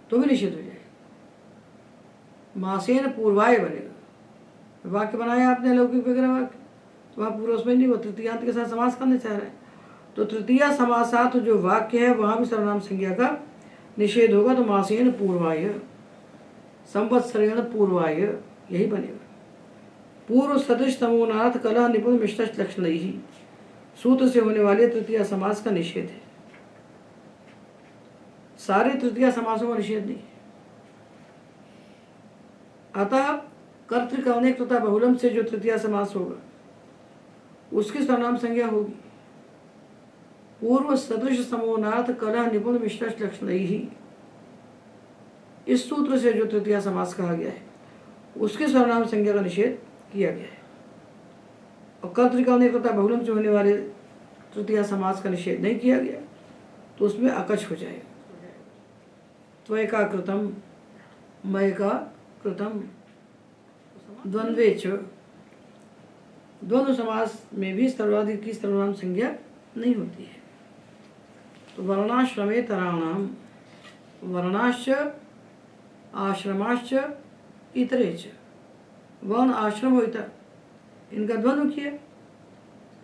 तो भी निषेध हो जाएगा। मासेन पूर्वाय बनेगा, वाक्य बनाया आपने लौकिक वगैरह वाक्य, तो वहाँ पूर्व उसमें नहीं, वो तृतीयांत के साथ समास करना चाह रहे हैं, तो तृतीया समासार्थ जो वाक्य है वहाँ भी सर्वनाम संज्ञा का निषेध होगा। तो मासेन पूर्वाय, संवत्सरेण पूर्वाय, यही बनेगा। पूर्व सदृश समूनार्थ कलह निपुण मिष्ट लक्षण ही सूत्र से होने वाले तृतीया समास का निषेध है। सारे तृतीया समासों का निषेध नहीं है। अतः कर्तृक तथा बहुलम से जो तृतीया समास होगा उसकी सर्वनाम संज्ञा होगी। पूर्व सदृश समूनार्थ कलह निपुण मिष्ट लक्षण ही, इस सूत्र से जो तृतीया समास कहा गया है उसके सर्वनाम संज्ञा का निषेध किया गया है। और कर्तृक तथा बहुलम से होने वाले तृतीया समास का निषेध नहीं किया गया, तो उसमें अकच हो जाएगा। त्वयका कृतम, मयका कृतम, द्वंद्वे च, द्वंद्व समास में भी सर्वाधिक की सर्वनाम संज्ञा नहीं होती है। तो वर्णाश्रमे तराणाम, वर्णाश्च आश्रमाश्च इतरे च, वर्ण आश्रम होता, इनका द्वंद्व किया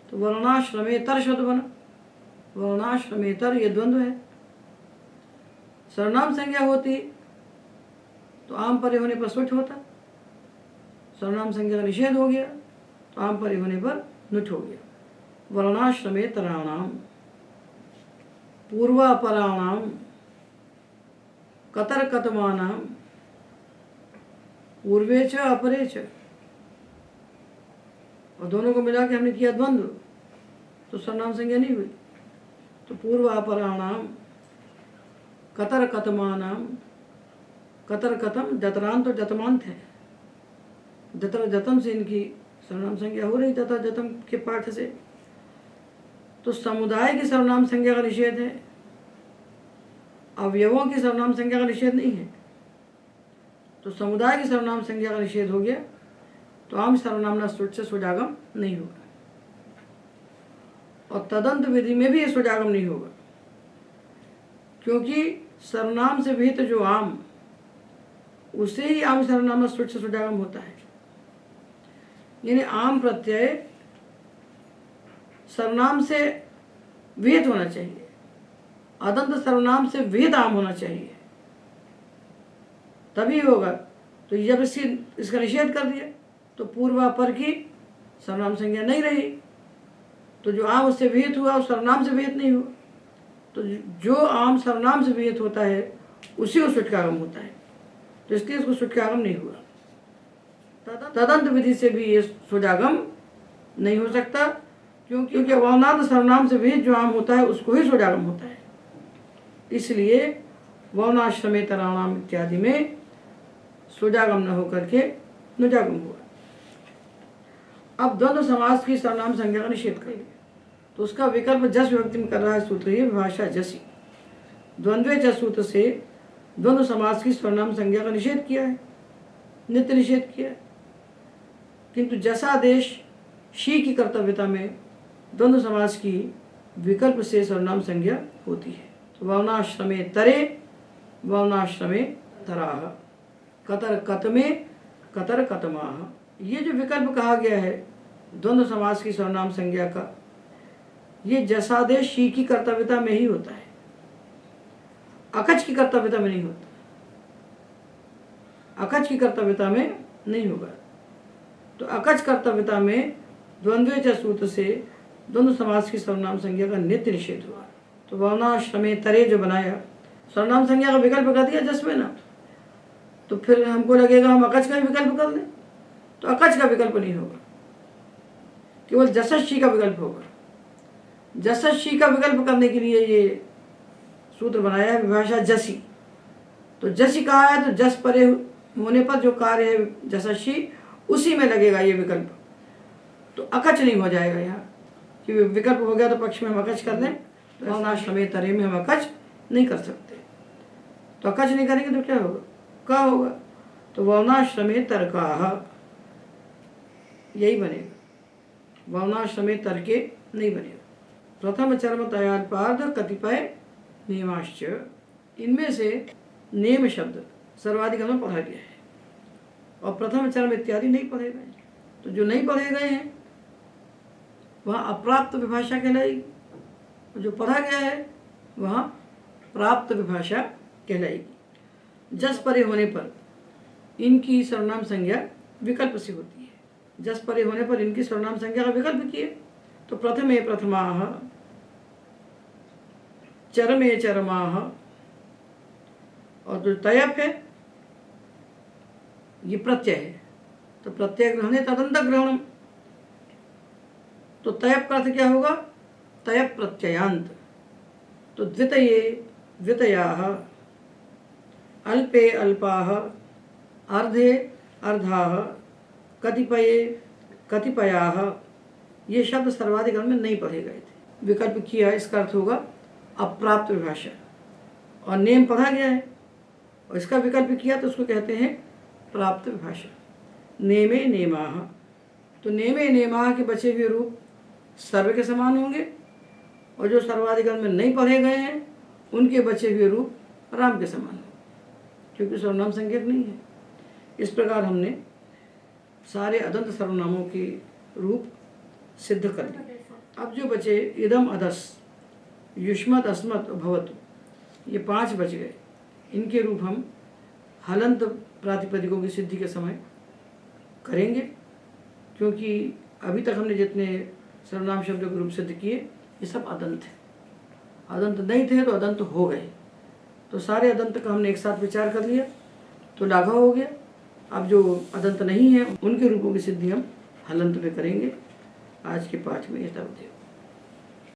तो वर्णाश्रमेतर शब्द बना। वर्णाश्रमेतर ये द्वंद्व है। सर्वनाम संज्ञा होती तो आम परे होने पर स्वच होता, सर्वनाम संज्ञा का निषेध हो गया तो आम परे होने पर नुच हो गया। वर्णाश्रमेतराणाम, पूर्वापराणाम, कतर कतमानाम, पूर्वे च अपरे च, और दोनों को मिला के हमने किया द्वंद्व, तो सर्वनाम संज्ञा नहीं हुई। तो पूर्वापराणाम, कतर कतमानाम, कतर कतम जतरांत और जतमांत है, जतर जतम से इनकी सर्वनाम संज्ञा हो रही, तथा जतम के पाठ से। तो समुदाय की सर्वनाम संज्ञा का निषेध है, अवयवों की सर्वनाम संज्ञा का निषेध नहीं है। तो समुदाय की सर्वनाम संज्ञा का निषेध हो गया तो आम सर्वनामना सुट से स्वजागम नहीं होगा, और तदंत विधि में भी ये स्वजागम नहीं होगा, क्योंकि सर्वनाम से विहित जो आम, उसे ही आम सर्वनामना सुट से स्वजागम होता है। यानी आम प्रत्यय सर्वनाम से विहित होना चाहिए, अदंत सर्वनाम से विहित आम होना चाहिए, तभी होगा। तो जब इसका निषेध कर दिया तो पूर्वापर की सर्वनाम संज्ञा नहीं रही, तो जो आम उससे विहित हुआ उस सर्वनाम से विहित नहीं हुआ, तो जो आम सर्वनाम से विहित होता है उसी को सुटकागम होता है, तो इसलिए इसको सुटकागम नहीं हुआ। तदंत विधि से भी ये स्वजागम नहीं हो सकता, क्योंकि वर्णांत सर्वनाम से विहित जो आम होता है उसको ही स्वजागम होता है। इसलिए वर्णाश्रमेतराणाम इत्यादि में स्वजागम न होकर के नुजागम हुआ। अब द्वंद्व समास की सर्वनाम संज्ञा का निषेध करेंगे, तो उसका विकल्प जस विभक्ति में कर रहा है सूत्र, ये विभाषा जसी। द्वंद्वे च सूत्र से द्वंद्व समास की सर्वनाम संज्ञा का निषेध किया है, नित्य निषेध किया है। किंतु जसादेश शी की कर्तव्यता में द्वंद्व समास की विकल्प से सर्वनाम संज्ञा होती है। तो वर्णाश्रमे तरे, वर्णाश्रमे तराह, कतर कतमे, कतर कतमाह, ये जो विकल्प कहा गया है द्वंद्व समास की सर्वनाम संज्ञा का, ये जसादेश शी की कर्तव्यता में ही होता है। अकच की कर्तव्यता में नहीं होता, अकच की कर्तव्यता में नहीं होगा। तो अकच कर्तव्यता में द्वंद्वे च सूत्र से द्वंद्व समास की सर्वनाम संज्ञा का नित्य निषेध हुआ। तो वर्णाश्रमे तरे जो बनाया, सर्वनाम संज्ञा का विकल्प कर दिया जस में ना, तो फिर हमको लगेगा हम अकच का विकल्प कर लें, तो अकच का विकल्प नहीं होगा, केवल जसस्वी का विकल्प होगा। जसस्वी का विकल्प करने के लिए ये सूत्र बनाया है विभाषा जसी। तो जसी कहा है तो जस परे होने पर जो कार्य है जसस्वी उसी में लगेगा ये विकल्प, तो अकच नहीं हो जाएगा यहाँ, कि विकल्प हो गया तो पक्ष में हम अकच कर लें, तो वर्णाश्रमे तरे में हम अकच नहीं कर सकते। तो अकच नहीं करेंगे तो क्या होगा, का होगा, तो वर्णाश्रमे तर्काः यही बनेगा, वर्णाश्रमे तर्के नहीं बनेगा। प्रथम चर्म तयाल्पार्ध कतिपय नियमाश्च, इनमें से नियम शब्द सर्वाधिक हमें पढ़ा गया है और प्रथम चर्म इत्यादि नहीं पढ़े गए। तो जो नहीं पढ़े गए हैं वहाँ अप्राप्त विभाषा कहलाएगी, जो पढ़ा गया है वहाँ प्राप्त विभाषा कहलाएगी। जस परे होने पर इनकी सर्वनाम संज्ञा विकल्प से होती है, जस परे होने पर इनकी सर्वनाम संज्ञा का विकल्प किए। तो प्रथमे प्रथमाः, चरमे चरमाः, और जो तयप है ये प्रत्यय है, तो प्रत्यय ग्रहणे तदंत ग्रहणम, तो तयप का अर्थ क्या होगा, तयप प्रत्ययांत। तो द्वितये द्वितयाः, अल्पे अल्पाः, अर्धे अर्धाः, कतिपये कतिपयाः, ये शब्द सर्वाधिक में नहीं पढ़े गए थे, विकल्प किया, इसका अर्थ होगा अप्राप्त विभाषा। और नेम पढ़ा गया है और इसका विकल्प किया तो उसको कहते हैं प्राप्त विभाषा। नेमे नेमाः, तो नेमे नेमाः के बचे हुए रूप सर्व के समान होंगे और जो सर्वाधिगम में नहीं पढ़े गए हैं उनके बचे हुए रूप राम के समान होंगे, क्योंकि सर्वनाम संज्ञक नहीं है। इस प्रकार हमने सारे अदंत सर्वनामों के रूप सिद्ध कर लिए। अब जो बचे इदम अदस, युष्मत् अस्मत् भवतु, ये 5 बच गए, इनके रूप हम हलंत प्रातिपदिकों की सिद्धि के समय करेंगे, क्योंकि अभी तक हमने जितने सर्वनाम शब्दों के रूप सिद्ध किए ये सब अदंत है, अदंत नहीं थे तो अदंत हो गए। तो सारे अदंत का हमने एक साथ विचार कर लिया तो लाघव हो गया। अब जो अदंत नहीं है उनके रूपों की सिद्धि हम हलंत में करेंगे। आज के पाठ में ये तब